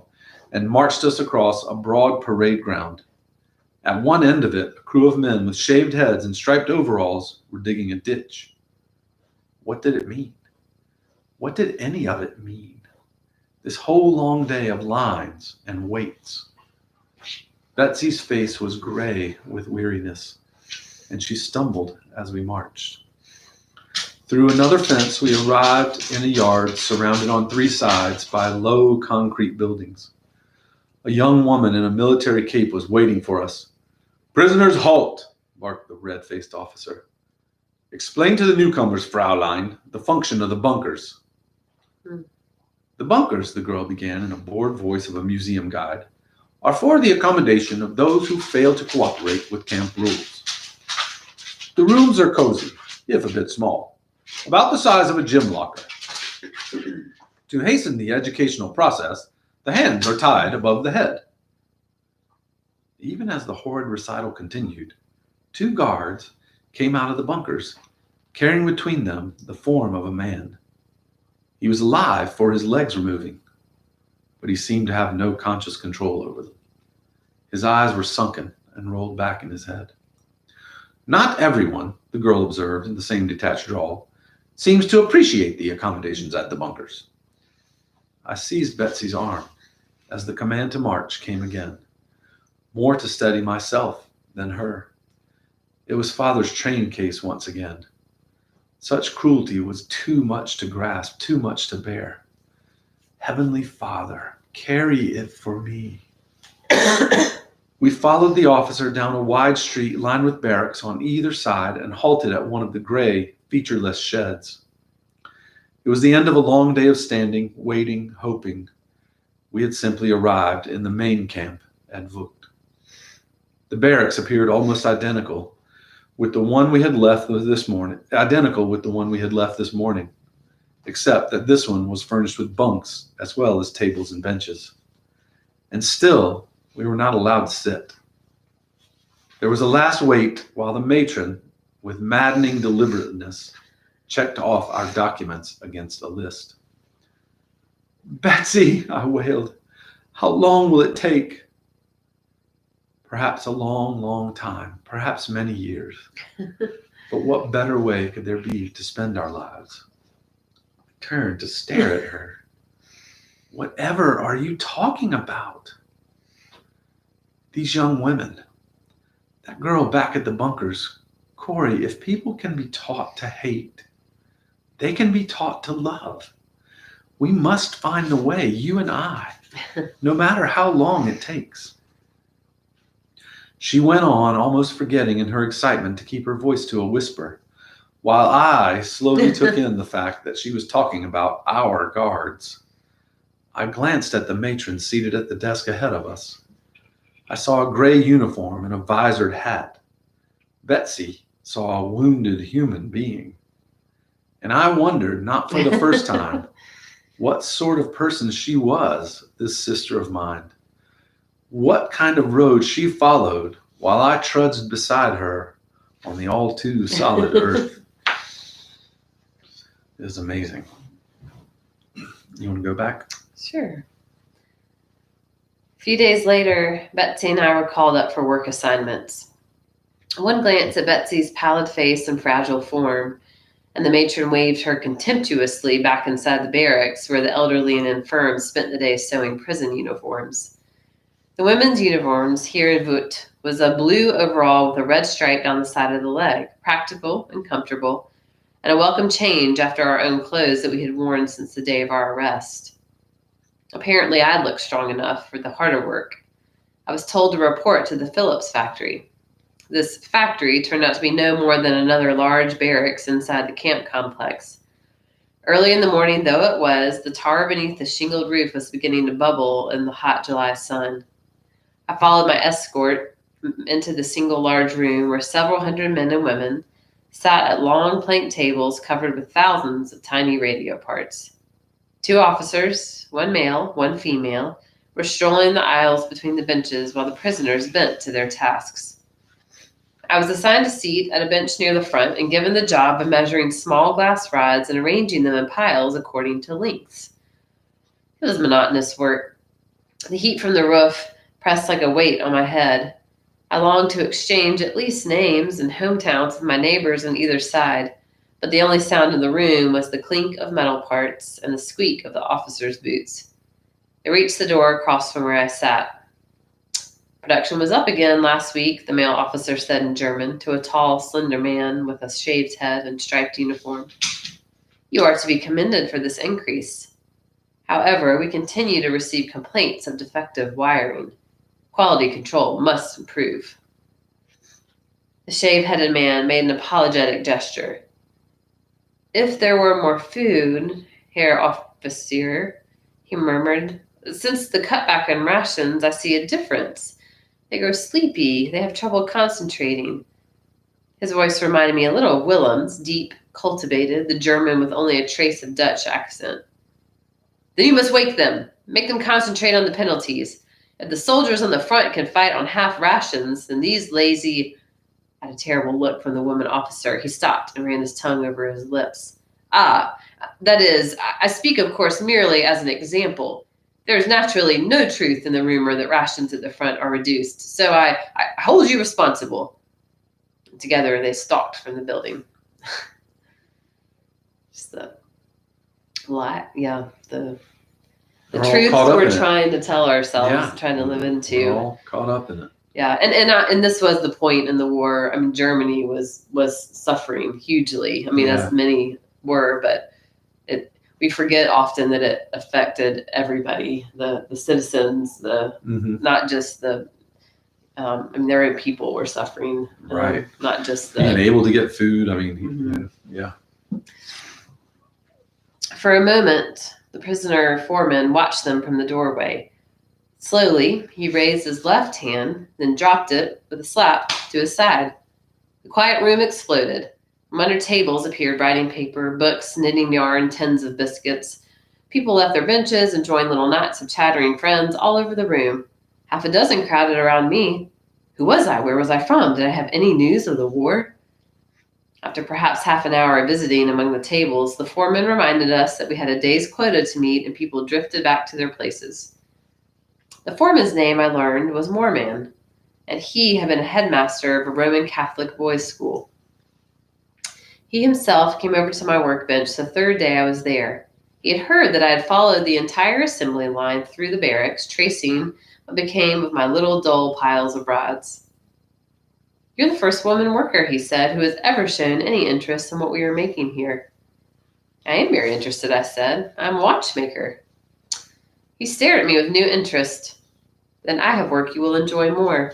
and marched us across a broad parade ground. At one end of it, a crew of men with shaved heads and striped overalls were digging a ditch. What did it mean? What did any of it mean? This whole long day of lines and waits. Betsy's face was gray with weariness, and she stumbled as we marched. Through another fence, we arrived in a yard surrounded on three sides by low concrete buildings. A young woman in a military cape was waiting for us. "Prisoners, halt!" barked the red-faced officer. "Explain to the newcomers, Fraulein, the function of the bunkers." "The bunkers," the girl began in a bored voice of a museum guide, "are for the accommodation of those who fail to cooperate with camp rules. The rooms are cozy, if a bit small, about the size of a gym locker. To hasten the educational process, the hands are tied above the head." Even as the horrid recital continued, two guards came out of the bunkers, carrying between them the form of a man. He was alive, for his legs were moving, but he seemed to have no conscious control over them. His eyes were sunken and rolled back in his head. "Not everyone," the girl observed in the same detached drawl, "seems to appreciate the accommodations at the bunkers." I seized Betsy's arm as the command to march came again, more to steady myself than her. It was Father's train case once again. Such cruelty was too much to grasp, too much to bear. Heavenly Father, carry it for me. We followed the officer down a wide street lined with barracks on either side and halted at one of the gray, featureless sheds. It was the end of a long day of standing, waiting, hoping. We had simply arrived in the main camp at Vught. The barracks appeared almost identical with the one we had left this morning, except that this one was furnished with bunks as well as tables and benches. And still, we were not allowed to sit. There was a last wait while the matron, with maddening deliberateness, checked off our documents against a list. "Betsy," I wailed, "how long will it take?" "Perhaps a long, long time, perhaps many years. But what better way could there be to spend our lives?" I turned to stare at her. "Whatever are you talking about?" "These young women, that girl back at the bunkers. Corrie, if people can be taught to hate, they can be taught to love. We must find the way, you and I, no matter how long it takes." She went on, almost forgetting in her excitement to keep her voice to a whisper, while I slowly took in the fact that she was talking about our guards. I glanced at the matron seated at the desk ahead of us. I saw a gray uniform and a visored hat. Betsy saw a wounded human being. And I wondered, not for the first time, what sort of person she was, this sister of mine. What kind of road she followed while I trudged beside her on the all too solid earth. It was amazing. You want to go back? Sure. A few days later, Betsy and I were called up for work assignments. One glance at Betsy's pallid face and fragile form, and the matron waved her contemptuously back inside the barracks where the elderly and infirm spent the day sewing prison uniforms. The women's uniforms here in Voot was a blue overall with a red stripe down the side of the leg, practical and comfortable, and a welcome change after our own clothes that we had worn since the day of our arrest. Apparently, I'd looked strong enough for the harder work. I was told to report to the Phillips factory. This factory turned out to be no more than another large barracks inside the camp complex. Early in the morning, though it was, the tar beneath the shingled roof was beginning to bubble in the hot July sun. I followed my escort into the single large room where several hundred men and women sat at long plank tables covered with thousands of tiny radio parts. 2 officers, 1 male, 1 female, were strolling the aisles between the benches while the prisoners bent to their tasks. I was assigned a seat at a bench near the front and given the job of measuring small glass rods and arranging them in piles according to lengths. It was monotonous work. The heat from the roof pressed like a weight on my head. I longed to exchange at least names and hometowns with my neighbors on either side, but the only sound in the room was the clink of metal parts and the squeak of the officers' boots. I reached the door across from where I sat. Production was up again last week, the male officer said in German to a tall, slender man with a shaved head and striped uniform. You are to be commended for this increase. However, we continue to receive complaints of defective wiring. Quality control must improve. The shave-headed man made an apologetic gesture. If there were more food, Herr Officer, he murmured. Since the cutback in rations, I see a difference. They grow sleepy. They have trouble concentrating. His voice reminded me a little of Willem's, deep, cultivated, the German with only a trace of Dutch accent. Then you must wake them. Make them concentrate on the penalties. If the soldiers on the front can fight on half rations, then these lazy... I had a terrible look from the woman officer. He stopped and ran his tongue over his lips. That is, I speak, of course, merely as an example. There is naturally no truth in the rumor that rations at the front are reduced, so I hold you responsible. Together, they stalked from the building. Just the truths we're trying to tell ourselves, trying to live into. We're all caught up in it. Yeah, and this was the point in the war. I mean, Germany was suffering hugely. I mean, as many were, but we forget often that it affected everybody, the citizens, not just the. I mean, their own people were suffering, right? Not just being able to get food. I mean, yeah. For a moment, the prisoner foreman watched them from the doorway. Slowly, he raised his left hand, then dropped it with a slap to his side. The quiet room exploded. From under tables appeared writing paper, books, knitting yarn, tins of biscuits. People left their benches and joined little knots of chattering friends all over the room. 6 crowded around me. Who was I? Where was I from? Did I have any news of the war? After perhaps half an hour of visiting among the tables, the foreman reminded us that we had a day's quota to meet and people drifted back to their places. The foreman's name, I learned, was Moorman, and he had been a headmaster of a Roman Catholic boys' school. He himself came over to my workbench the 3rd day I was there. He had heard that I had followed the entire assembly line through the barracks, tracing what became of my little dull piles of rods. You're the first woman worker, he said, who has ever shown any interest in what we are making here. I am very interested, I said. I'm a watchmaker. He stared at me with new interest. Then I have work you will enjoy more.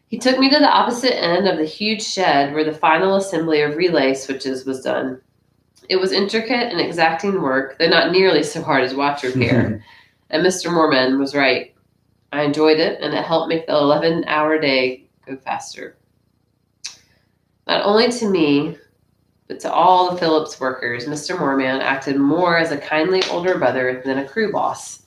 He took me to the opposite end of the huge shed where the final assembly of relay switches was done. It was intricate and exacting work, though not nearly so hard as watch repair. And Mr. Moorman was right. I enjoyed it, and it helped make the 11-hour day go faster. Not only to me, but to all the Phillips workers, Mr. Moorman acted more as a kindly older brother than a crew boss.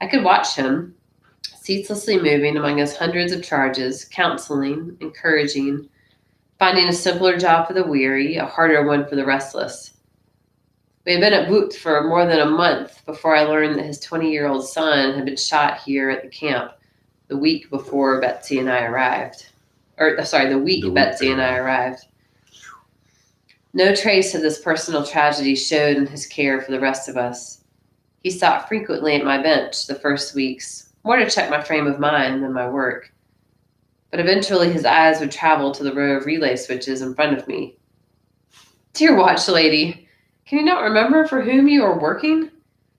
I could watch him, ceaselessly moving among his hundreds of charges, counseling, encouraging, finding a simpler job for the weary, a harder one for the restless. We had been at Voot for more than a month before I learned that his 20-year-old son had been shot here at the camp the week before Betsy and I arrived. The week Betsy and I arrived. No trace of this personal tragedy showed in his care for the rest of us. He stopped frequently at my bench the first weeks, more to check my frame of mind than my work. But eventually his eyes would travel to the row of relay switches in front of me. Dear watch lady, can you not remember for whom you are working?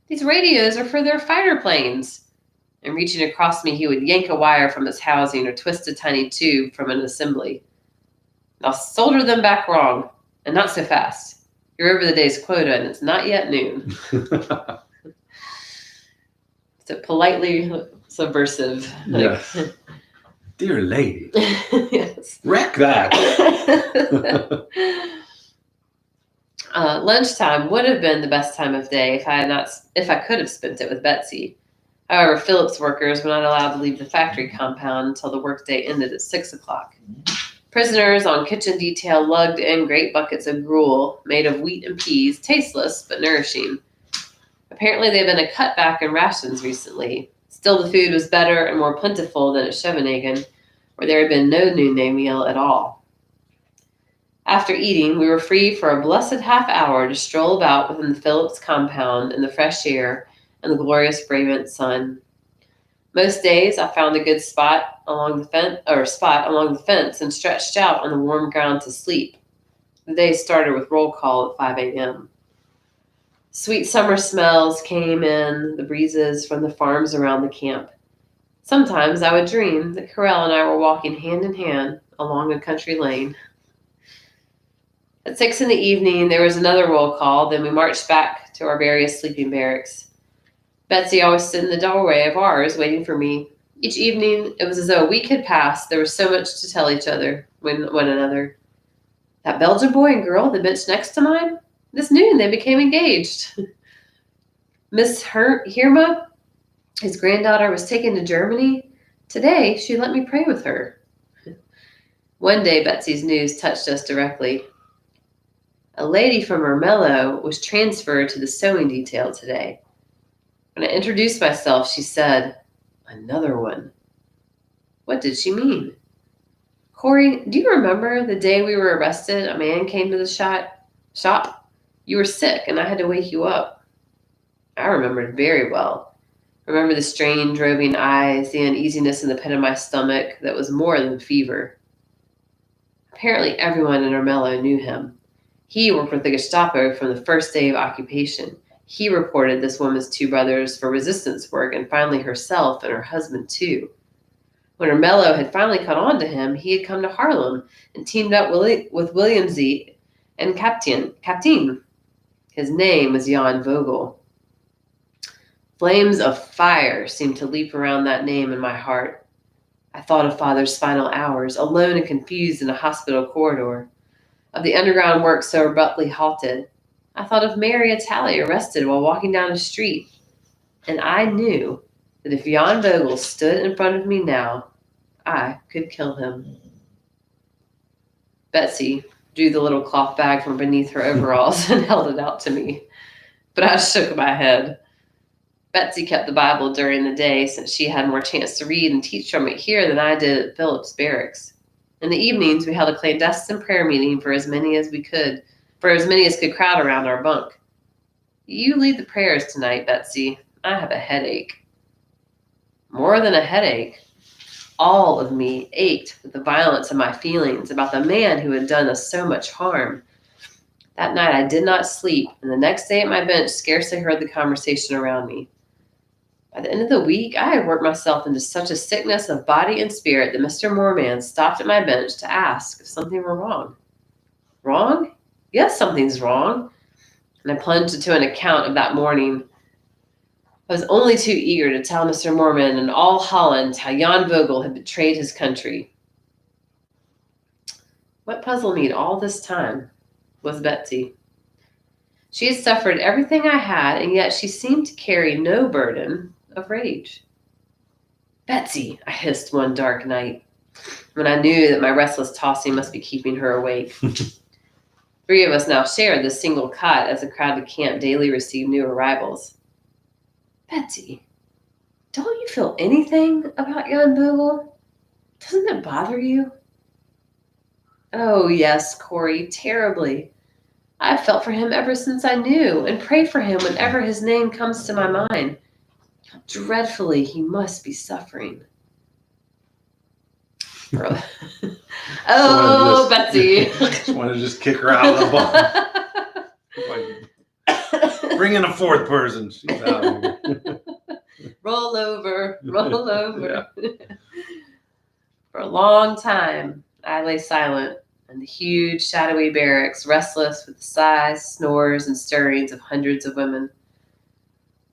These radios are for their fighter planes. And reaching across me, he would yank a wire from its housing or twist a tiny tube from an assembly. I'll solder them back wrong, and not so fast. You're over the day's quota, and it's not yet noon. So politely subversive. Yes. Dear lady. Yes. Wreck that. Lunchtime would have been the best time of day if I could have spent it with Betsy. However, Phillips workers were not allowed to leave the factory compound until the workday ended at 6 o'clock. Prisoners on kitchen detail lugged in great buckets of gruel made of wheat and peas, tasteless but nourishing. Apparently, there had been a cutback in rations recently. Still, the food was better and more plentiful than at Scheveningen, where there had been no noonday meal at all. After eating, we were free for a blessed half hour to stroll about within the Phillips compound in the fresh air and the glorious brilliant sun. Most days, I found a good spot along the fence and stretched out on the warm ground to sleep. The day started with roll call at 5 a.m. Sweet summer smells came in the breezes from the farms around the camp. Sometimes I would dream that Corelle and I were walking hand in hand along a country lane. At 6 in the evening, there was another roll call. Then we marched back to our various sleeping barracks. Betsy always stood in the doorway of ours, waiting for me. Each evening, it was as though a week had passed. There was so much to tell each other, one another. That Belgian boy and girl, the bench next to mine? This noon, they became engaged. Miss Hirma, his granddaughter, was taken to Germany. Today, she let me pray with her. One day, Betsy's news touched us directly. A lady from Ermelo was transferred to the sewing detail today. When I introduced myself, she said, "Another one." What did she mean? Corrie, do you remember the day we were arrested? A man came to the shop. You were sick, and I had to wake you up. I remembered very well. I remember the strange, roving eyes, the uneasiness in the pit of my stomach that was more than fever. Apparently, everyone in Ermelo knew him. He worked with the Gestapo from the first day of occupation. He reported this woman's 2 brothers for resistance work, and finally herself and her husband, too. When Ermelo had finally caught on to him, he had come to Haarlem and teamed up with William Z. and Captain. His name was Jan Vogel. Flames of fire seemed to leap around that name in my heart. I thought of Father's final hours, alone and confused in a hospital corridor, of the underground work so abruptly halted. I thought of Mary Italy arrested while walking down a street, and I knew that if Jan Vogel stood in front of me now, I could kill him. Betsy drew the little cloth bag from beneath her overalls and held it out to me, but I shook my head. Betsy kept the Bible during the day since she had more chance to read and teach from it here than I did at Phillips Barracks. In the evenings, we held a clandestine prayer meeting for as many as could crowd around our bunk. You lead the prayers tonight, Betsy. I have a headache. More than a headache. All of me ached with the violence of my feelings about the man who had done us so much harm. That night I did not sleep, and the next day at my bench scarcely heard the conversation around me. By the end of the week, I had worked myself into such a sickness of body and spirit that Mr. Moorman stopped at my bench to ask if something were wrong. Wrong? Yes, something's wrong. And I plunged into an account of that morning. I was only too eager to tell Mr. Moorman and all Holland how Jan Vogel had betrayed his country. What puzzled me all this time was Betsy. She had suffered everything I had, and yet she seemed to carry no burden of rage. Betsy, I hissed one dark night, when I knew that my restless tossing must be keeping her awake. 3 of us now shared this single cot as the crowded camp daily received new arrivals. Betsy, don't you feel anything about Jan Vogel? Doesn't it bother you? Oh, yes, Corrie, terribly. I've felt for him ever since I knew, and pray for him whenever his name comes to my mind. How dreadfully he must be suffering. Oh, Betsy. Just want to just kick her out of the ball. Like, bring in a fourth person. She's out of here. Roll over, roll over. Yeah. For a long time, I lay silent in the huge, shadowy barracks, restless with the sighs, snores, and stirrings of hundreds of women.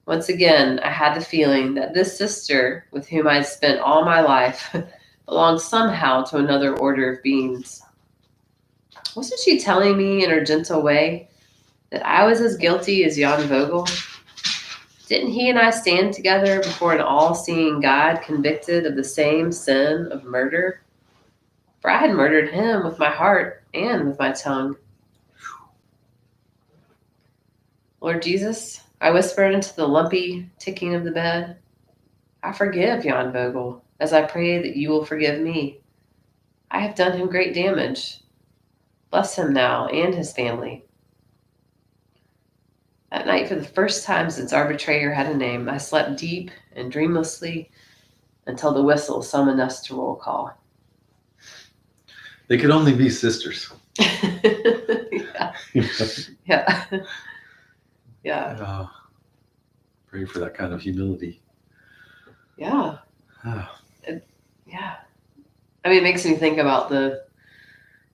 Once again, I had the feeling that this sister, with whom I had spent all my life, belonged somehow to another order of beings. Wasn't she telling me in her gentle way that I was as guilty as Jan Vogel? Didn't he and I stand together before an all-seeing God, convicted of the same sin of murder? For I had murdered him with my heart and with my tongue. Lord Jesus, I whispered into the lumpy ticking of the bed, I forgive Jan Vogel, as I pray that you will forgive me. I have done him great damage. Bless him now and his family. That night, for the first time since our betrayer had a name, I slept deep and dreamlessly until the whistle summoned us to roll call. They could only be sisters. Yeah. Yeah. Yeah. Pray for that kind of humility. Yeah. Yeah. I mean, it makes me think about the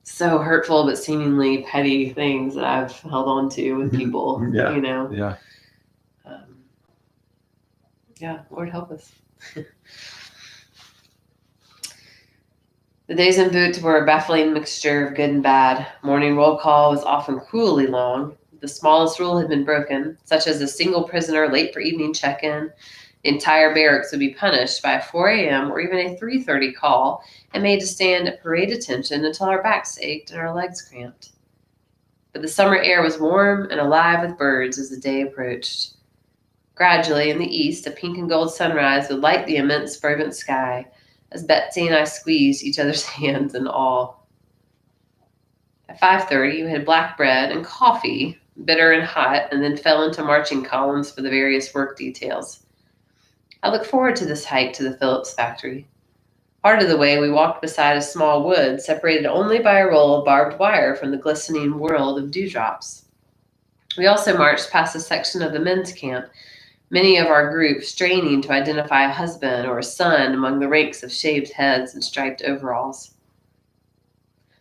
so hurtful but seemingly petty things that I've held on to with people. Yeah. You know? Yeah. Yeah, Lord help us. The days in boot were a baffling mixture of good and bad. Morning roll call was often cruelly long. The smallest rule had been broken, such as a single prisoner late for evening check-in. The entire barracks would be punished by a 4 a.m. or even a 3:30 call and made to stand at parade attention until our backs ached and our legs cramped. But the summer air was warm and alive with birds as the day approached. Gradually, in the east, a pink and gold sunrise would light the immense fervent sky as Betsy and I squeezed each other's hands in awe. At 5:30, we had black bread and coffee, bitter and hot, and then fell into marching columns for the various work details. I look forward to this hike to the Phillips factory. Part of the way, we walked beside a small wood, separated only by a roll of barbed wire from the glistening world of dewdrops. We also marched past a section of the men's camp, many of our group straining to identify a husband or a son among the ranks of shaved heads and striped overalls.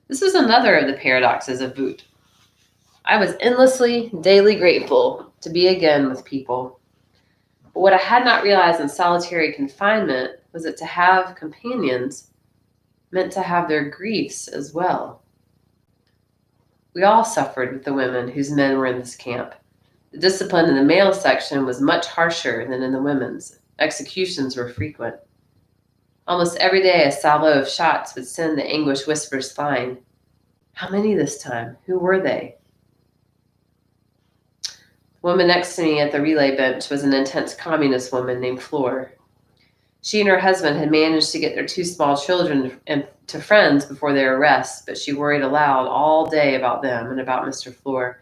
This was another of the paradoxes of Voot. I was endlessly, daily grateful to be again with people. But what I had not realized in solitary confinement was that to have companions meant to have their griefs as well. We all suffered with the women whose men were in this camp. The discipline in the male section was much harsher than in the women's. Executions were frequent. Almost every day a salvo of shots would send the anguished whispers flying. How many this time? Who were they? The woman next to me at the relay bench was an intense communist woman named Fleur. She and her husband had managed to get their 2 small children to friends before their arrest, but she worried aloud all day about them and about Mr. Fleur,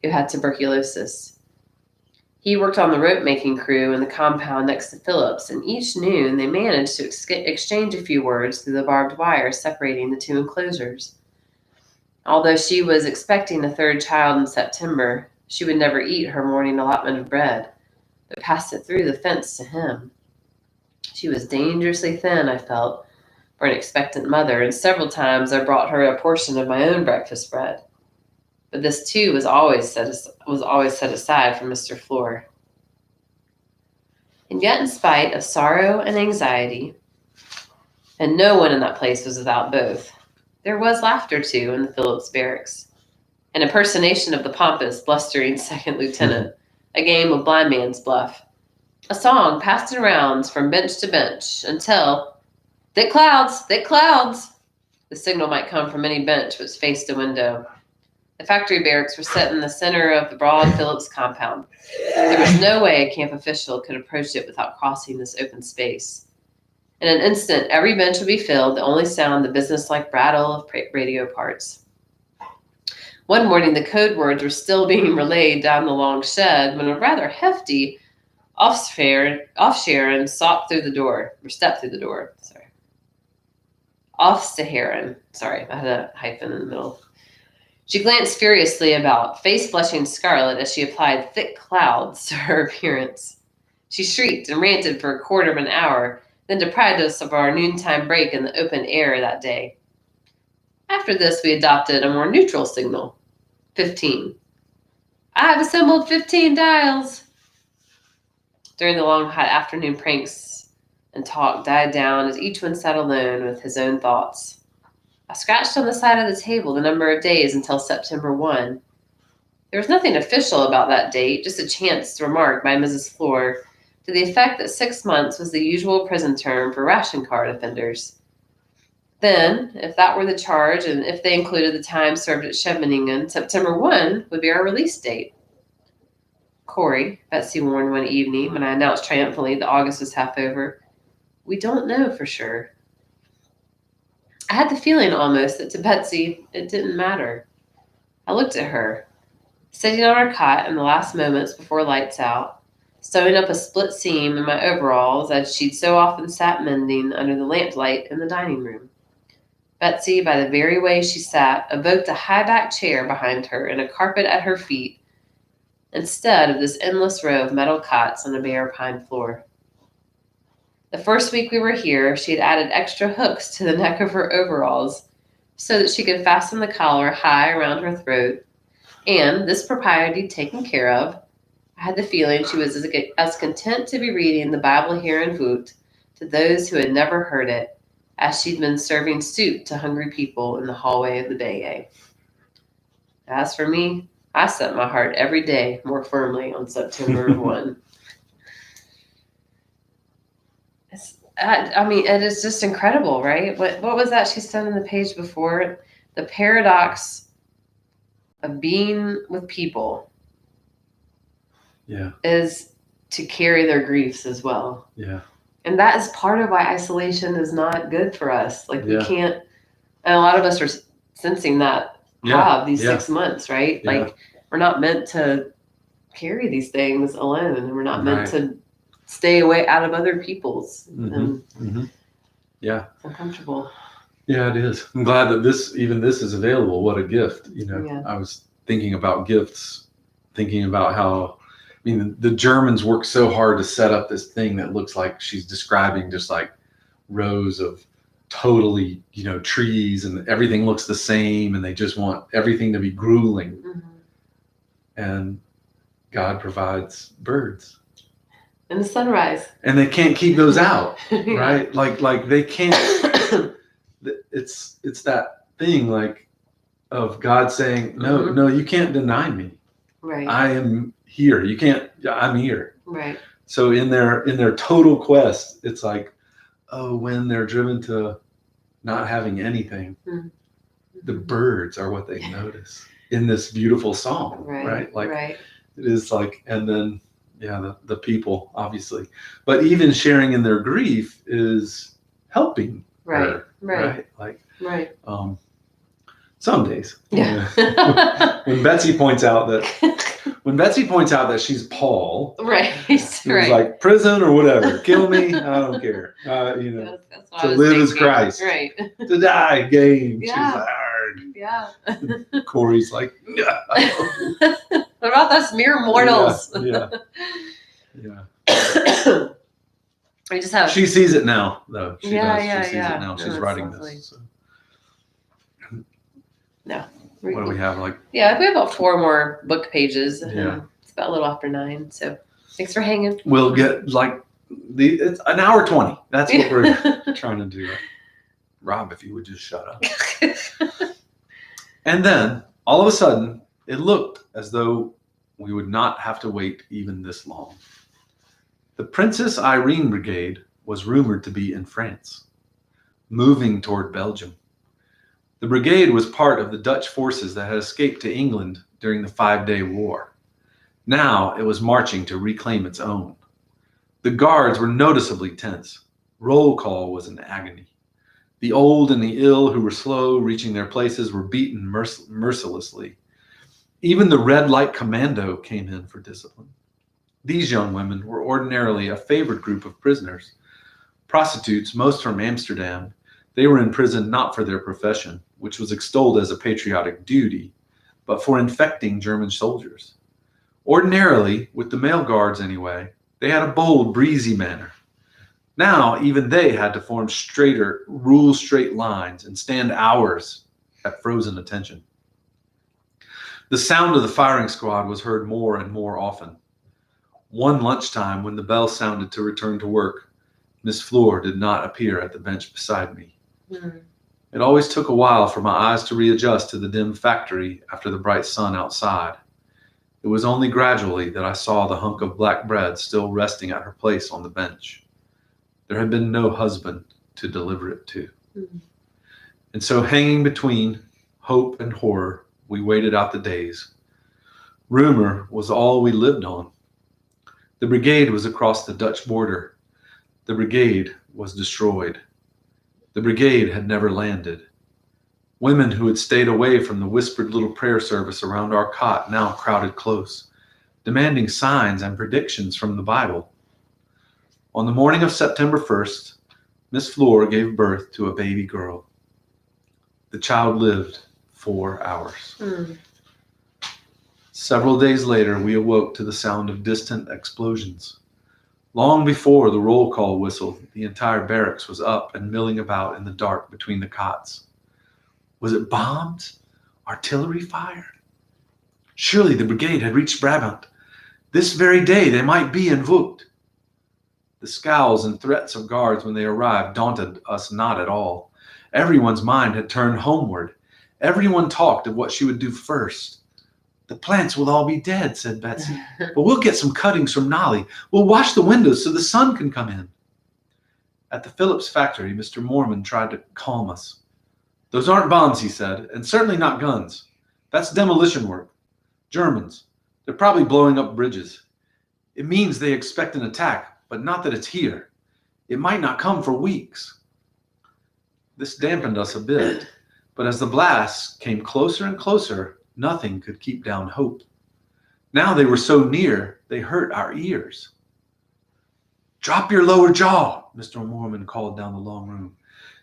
who had tuberculosis. He worked on the rope-making crew in the compound next to Phillips, and each noon they managed to exchange a few words through the barbed wire separating the 2 enclosures. Although she was expecting a 3rd child in September, she would never eat her morning allotment of bread, but passed it through the fence to him. She was dangerously thin, I felt, for an expectant mother, and several times I brought her a portion of my own breakfast bread. But this too was always set aside for Mr. Fleur. And yet, in spite of sorrow and anxiety, and no one in that place was without both, there was laughter too in the Phillips barracks, an impersonation of the pompous, blustering second lieutenant, a game of blind man's bluff. A song passed in rounds from bench to bench until, thick clouds, the signal might come from any bench which faced a window. The factory barracks were set in the center of the broad Phillips compound. There was no way a camp official could approach it without crossing this open space. In an instant, every bench would be filled, the only sound the business-like rattle of radio parts. One morning, the code words were still being relayed down the long shed when a rather hefty, Off Sharon stepped through the door. Sorry. Off Saharan. Sorry, I had a hyphen in the middle. She glanced furiously about, face flushing scarlet as she applied thick clouds to her appearance. She shrieked and ranted for a quarter of an hour, then deprived us of our noontime break in the open air that day. After this, we adopted a more neutral signal. 15. I have assembled 15 dials. During the long, hot afternoon, pranks and talk died down as each one sat alone with his own thoughts. I scratched on the side of the table the number of days until September 1. There was nothing official about that date, just a chance remark by Mrs. Fleur to the effect that 6 months was the usual prison term for ration card offenders. Then, if that were the charge, and if they included the time served at Scheveningen, September 1 would be our release date. Corrie, Betsy warned one evening when I announced triumphantly that August was half over, we don't know for sure. I had the feeling almost that to Betsy it didn't matter. I looked at her, sitting on her cot in the last moments before lights out, sewing up a split seam in my overalls as she'd so often sat mending under the lamplight in the dining room. Betsy, by the very way she sat, evoked a high-backed chair behind her and a carpet at her feet, instead of this endless row of metal cots on a bare pine floor. The first week we were here, she had added extra hooks to the neck of her overalls so that she could fasten the collar high around her throat, and this propriety taken care of, I had the feeling she was as content to be reading the Bible here in Voot to those who had never heard it as she'd been serving soup to hungry people in the hallway of the Bayet. As for me, I set my heart every day more firmly on September 1. It is just incredible, right? What was that she said on the page before? The paradox of being with people is to carry their griefs as well. Yeah. And that is part of why isolation is not good for us. Like we can't, and a lot of us are sensing that these 6 months, right? Yeah. Like we're not meant to carry these things alone, and we're not meant to stay away out of other people's. Yeah. It's uncomfortable. Yeah, it is. I'm glad that this is available. What a gift. I was thinking about gifts, thinking about how, the Germans worked so hard to set up this thing that looks like she's describing just like rows of totally, trees, and everything looks the same, and they just want everything to be grueling. And God provides birds. And the sunrise. And they can't keep those out, right? Like they can't. It's that thing like of God saying, no, you can't deny me. Right. I am here. You can't. I'm here. Right. So in their total quest, it's like, when they're driven to not having anything, the birds are what they notice in this beautiful song, right? Like it is like, and then the people obviously, but even sharing in their grief is helping her, right? Like some days, when Betsy points out that she's Paul, it's like prison or whatever, kill me, I don't care. That's to live as Christ, right? To die, gain. Yeah. She's hard. Yeah. Corey's like, no. What about us mere mortals? Yeah. We just have. She sees it now, though. She does. She sees it now. No, She's writing lovely. this. So. No. What do we have? Like. Yeah, we have about 4 more book pages. Yeah. It's about a little after 9. So thanks for hanging. We'll get it's an hour 20. That's what we're trying to do. Rob, if you would just shut up. And then all of a sudden, it looked as though we would not have to wait even this long. The Princess Irene Brigade was rumored to be in France, moving toward Belgium. The brigade was part of the Dutch forces that had escaped to England during the 5-Day War. Now it was marching to reclaim its own. The guards were noticeably tense. Roll call was an agony. The old and the ill who were slow reaching their places were beaten mercilessly. Even the red light commando came in for discipline. These young women were ordinarily a favored group of prisoners. Prostitutes, most from Amsterdam, they were in prison not for their profession, which was extolled as a patriotic duty, but for infecting German soldiers. Ordinarily, with the male guards anyway, they had a bold, breezy manner. Now, even they had to form straighter, rule straight lines and stand hours at frozen attention. The sound of the firing squad was heard more and more often. One lunchtime, when the bell sounded to return to work, Miss Fleur did not appear at the bench beside me. It always took a while for my eyes to readjust to the dim factory after the bright sun outside. It was only gradually that I saw the hunk of black bread still resting at her place on the bench. There had been no husband to deliver it to. And so, hanging between hope and horror, we waited out the days. Rumor was all we lived on. The brigade was across the Dutch border. The brigade was destroyed. The brigade had never landed. Women who had stayed away from the whispered little prayer service around our cot now crowded close, demanding signs and predictions from the Bible. On the morning of September 1st, Miss Fleur gave birth to a baby girl. The child lived 4 hours. Several days later, we awoke to the sound of distant explosions. Long before the roll call whistled, the entire barracks was up and milling about in the dark between the cots. Was it bombs? Artillery fire? Surely the brigade had reached Brabant. This very day they might be in Vught. The scowls and threats of guards when they arrived daunted us not at all. Everyone's mind had turned homeward. Everyone talked of what she would do first. The plants will all be dead, said Betsy, but we'll get some cuttings from Nolly. We'll wash the windows so the sun can come in. At the Phillips factory, Mr. Mormon tried to calm us. Those aren't bombs, he said, and certainly not guns. That's demolition work. Germans. They're probably blowing up bridges. It means they expect an attack, but not that it's here. It might not come for weeks. This dampened us a bit, but as the blasts came closer and closer, nothing could keep down hope. Now they were so near, they hurt our ears. Drop your lower jaw, Mr. Mormon called down the long room.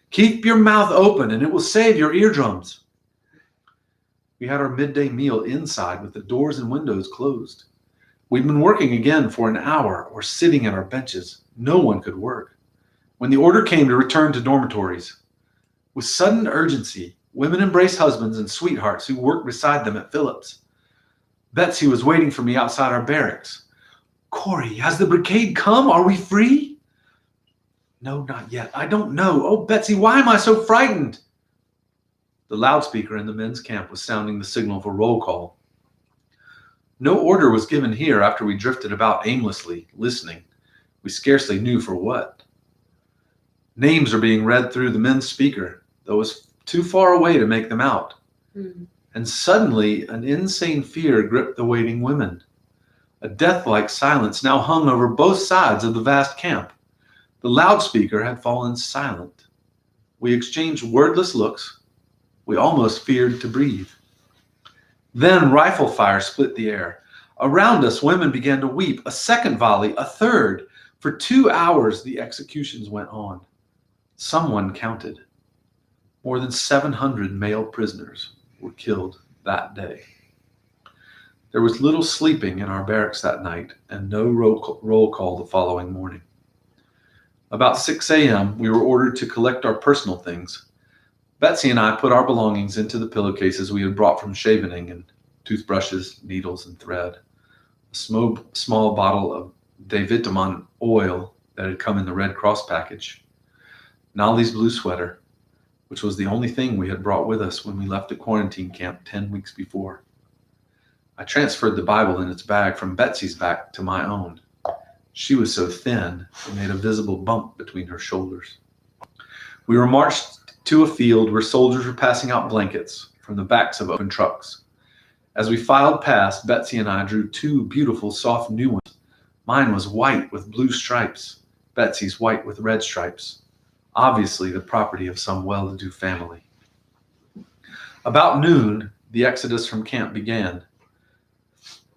Keep your mouth open and it will save your eardrums. We had our midday meal inside with the doors and windows closed. We'd been working again for an hour or sitting at our benches. No one could work. When the order came to return to dormitories, with sudden urgency, women embraced husbands and sweethearts who worked beside them at Phillips. Betsy was waiting for me outside our barracks. Corrie, has the brigade come? Are we free? No, not yet. I don't know. Oh, Betsy, why am I so frightened? The loudspeaker in the men's camp was sounding the signal for roll call. No order was given here after we drifted about aimlessly, listening. We scarcely knew for what. Names are being read through the men's speaker, though it was too far away to make them out. And suddenly, an insane fear gripped the waiting women. A death-like silence now hung over both sides of the vast camp. The loudspeaker had fallen silent. We exchanged wordless looks. We almost feared to breathe. Then rifle fire split the air. Around us, women began to weep. A second volley, a third. For 2 hours, the executions went on. Someone counted. More than 700 male prisoners were killed that day. There was little sleeping in our barracks that night and no roll call the following morning. About 6 a.m., we were ordered to collect our personal things. Betsy and I put our belongings into the pillowcases we had brought from Scheveningen, and toothbrushes, needles, and thread. A small bottle of de Vitamin oil that had come in the Red Cross package. Nolly's blue sweater, which was the only thing we had brought with us when we left the quarantine camp 10 weeks before. I transferred the Bible in its bag from Betsy's back to my own. She was so thin, it made a visible bump between her shoulders. We were marched to a field where soldiers were passing out blankets from the backs of open trucks. As we filed past, Betsy and I drew 2 beautiful, soft new ones. Mine was white with blue stripes, Betsy's white with red stripes, obviously the property of some well-to-do family. About noon, the exodus from camp began.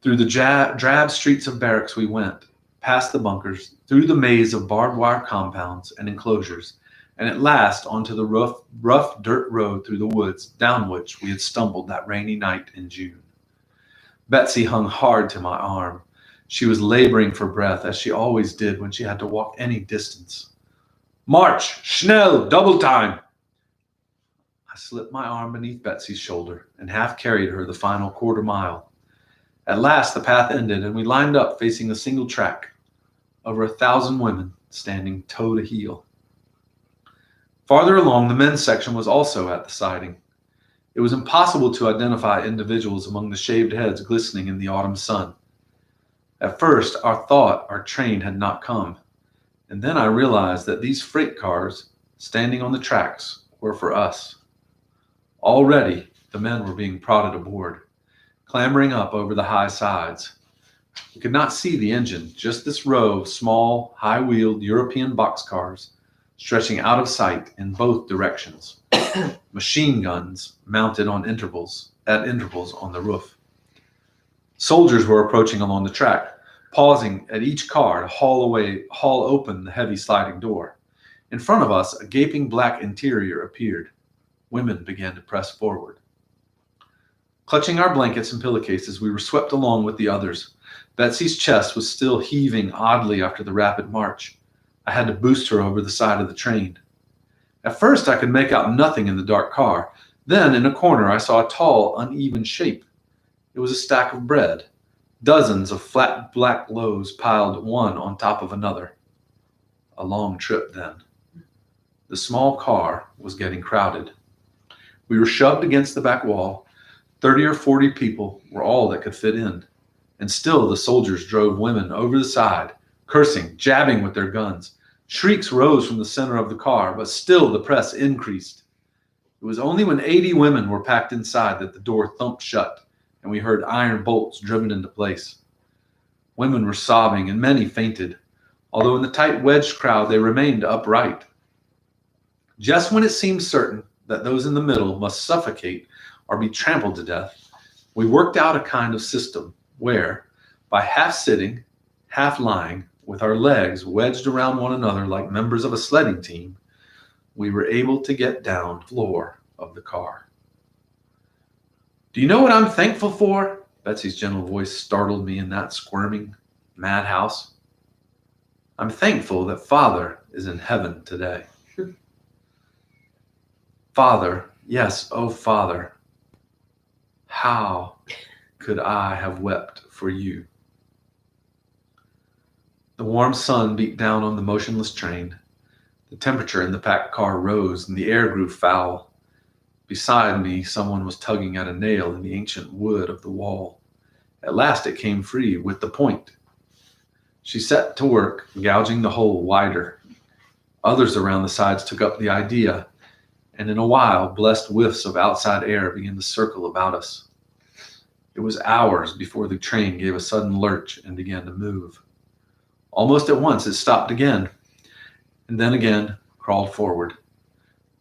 Through the drab streets of barracks we went, past the bunkers, through the maze of barbed wire compounds and enclosures, and at last onto the rough dirt road through the woods down which we had stumbled that rainy night in June. Betsy hung hard to my arm. She was laboring for breath, as she always did when she had to walk any distance. "March! Schnell! Double time!" I slipped my arm beneath Betsy's shoulder and half carried her the final quarter mile. At last the path ended, and we lined up facing a single track, over 1,000 women standing toe to heel. Farther along, the men's section was also at the siding. It was impossible to identify individuals among the shaved heads glistening in the autumn sun. At first, I thought our train had not come, and then I realized that these freight cars standing on the tracks were for us. Already, the men were being prodded aboard, clambering up over the high sides. We could not see the engine, just this row of small, high-wheeled European boxcars stretching out of sight in both directions. Machine guns mounted at intervals on the roof. Soldiers were approaching along the track, pausing at each car to haul open the heavy sliding door. In front of us, a gaping black interior appeared. Women began to press forward. Clutching our blankets and pillowcases, we were swept along with the others. Betsy's chest was still heaving oddly after the rapid march. I had to boost her over the side of the train. At first, I could make out nothing in the dark car. Then, in a corner, I saw a tall, uneven shape. It was a stack of bread, dozens of flat black loaves piled one on top of another. A long trip, then. The small car was getting crowded. We were shoved against the back wall. 30 or 40 people were all that could fit in. And still the soldiers drove women over the side, cursing, jabbing with their guns. Shrieks rose from the center of the car, but still the press increased. It was only when 80 women were packed inside that the door thumped shut, and we heard iron bolts driven into place. Women were sobbing, and many fainted, although in the tight wedged crowd they remained upright. Just when it seemed certain that those in the middle must suffocate or be trampled to death, we worked out a kind of system where, by half sitting, half lying, with our legs wedged around one another like members of a sledding team, we were able to get down the floor of the car. "Do you know what I'm thankful for?" Betsy's gentle voice startled me in that squirming madhouse. "I'm thankful that Father is in heaven today." Father, yes, oh Father, how could I have wept for you? The warm sun beat down on the motionless train. The temperature in the packed car rose and the air grew foul. Beside me, someone was tugging at a nail in the ancient wood of the wall. At last it came free with the point. She set to work, gouging the hole wider. Others around the sides took up the idea, and in a while, blessed whiffs of outside air began to circle about us. It was hours before the train gave a sudden lurch and began to move. Almost at once, it stopped again, and then again crawled forward.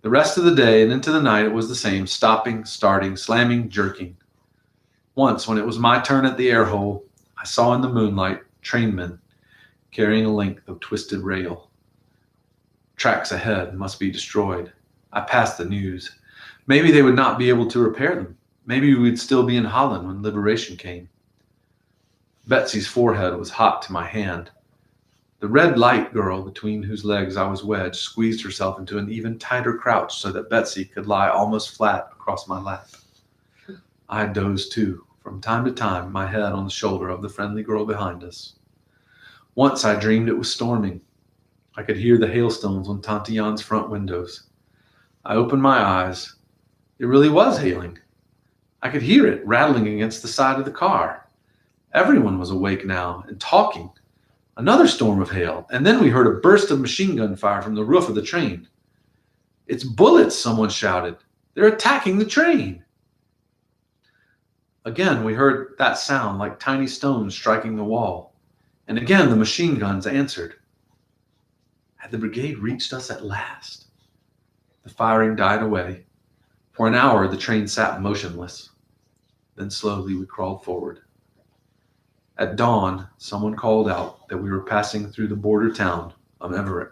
The rest of the day and into the night, it was the same, stopping, starting, slamming, jerking. Once, when it was my turn at the air hole, I saw in the moonlight trainmen carrying a length of twisted rail. Tracks ahead must be destroyed. I passed the news. Maybe they would not be able to repair them. Maybe we would still be in Holland when liberation came. Betsy's forehead was hot to my hand. The red light girl between whose legs I was wedged squeezed herself into an even tighter crouch so that Betsy could lie almost flat across my lap. I dozed too, from time to time, my head on the shoulder of the friendly girl behind us. Once I dreamed it was storming. I could hear the hailstones on Tante Jan's front windows. I opened my eyes. It really was hailing. I could hear it rattling against the side of the car. Everyone was awake now and talking. Another storm of hail, and then we heard a burst of machine gun fire from the roof of the train. "It's bullets," someone shouted. "They're attacking the train." Again, we heard that sound like tiny stones striking the wall. And again, the machine guns answered. Had the brigade reached us at last? The firing died away. For an hour, the train sat motionless. Then slowly we crawled forward. At dawn, someone called out that we were passing through the border town of Emmerich.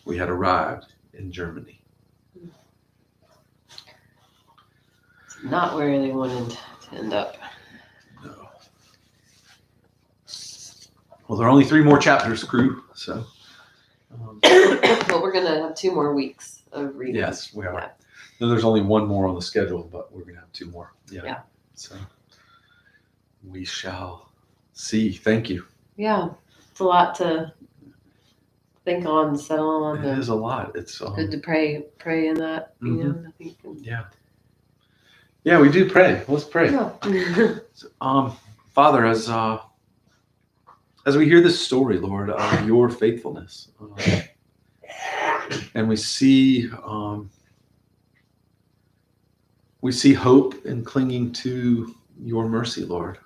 We had arrived in Germany. Not where they wanted to end up. No. Well, there are only 3 more chapters, crew. So, But we're gonna have 2 more weeks of reading. yes, we are. Yeah. No, there's only 1 more on the schedule, but we're going to have 2 more. Yeah. So we shall see. Thank you. Yeah, it's a lot to think on, settle on. It is a lot. It's Good to pray in that. You know, I think. yeah. Yeah, we do pray. Let's pray. Yeah. Father, as we hear this story, Lord, of your faithfulness, and we see hope in clinging to your mercy, Lord,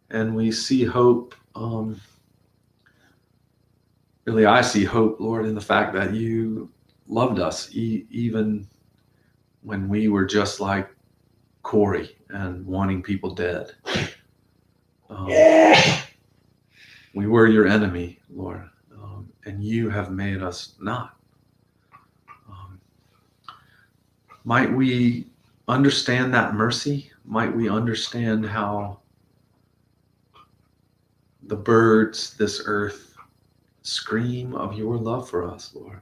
and we see hope. Really, I see hope, Lord, in the fact that you loved us even when we were just like Corrie and wanting people dead. We were your enemy, Lord, and you have made us not. Might we understand that mercy? Might we understand how the birds, this earth, scream of your love for us, Lord?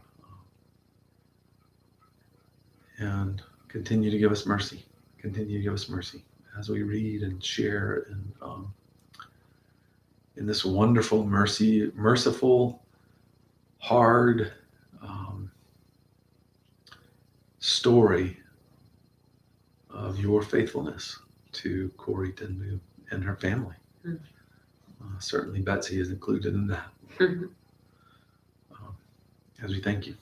And continue to give us mercy. Continue to give us mercy as we read and share in this wonderful merciful, hard story of your faithfulness to Corrie Ten Boom and her family. Certainly Betsy is included in that. As we thank you.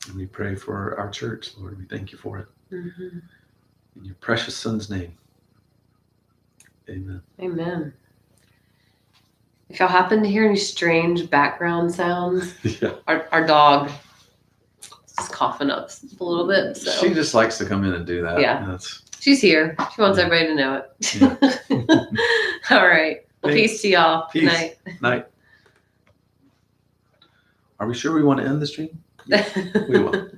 And we pray for our church, Lord. We thank you for it. In your precious Son's name. Amen. Amen. If y'all happen to hear any strange background sounds, Yeah. our dog is coughing up a little bit. So She just likes to come in and do that. Yeah. She's here. She wants everybody to know it. Yeah. All right. Well, Thanks. peace to y'all. Peace. Night. Night. Are we sure we want to end the stream? We will.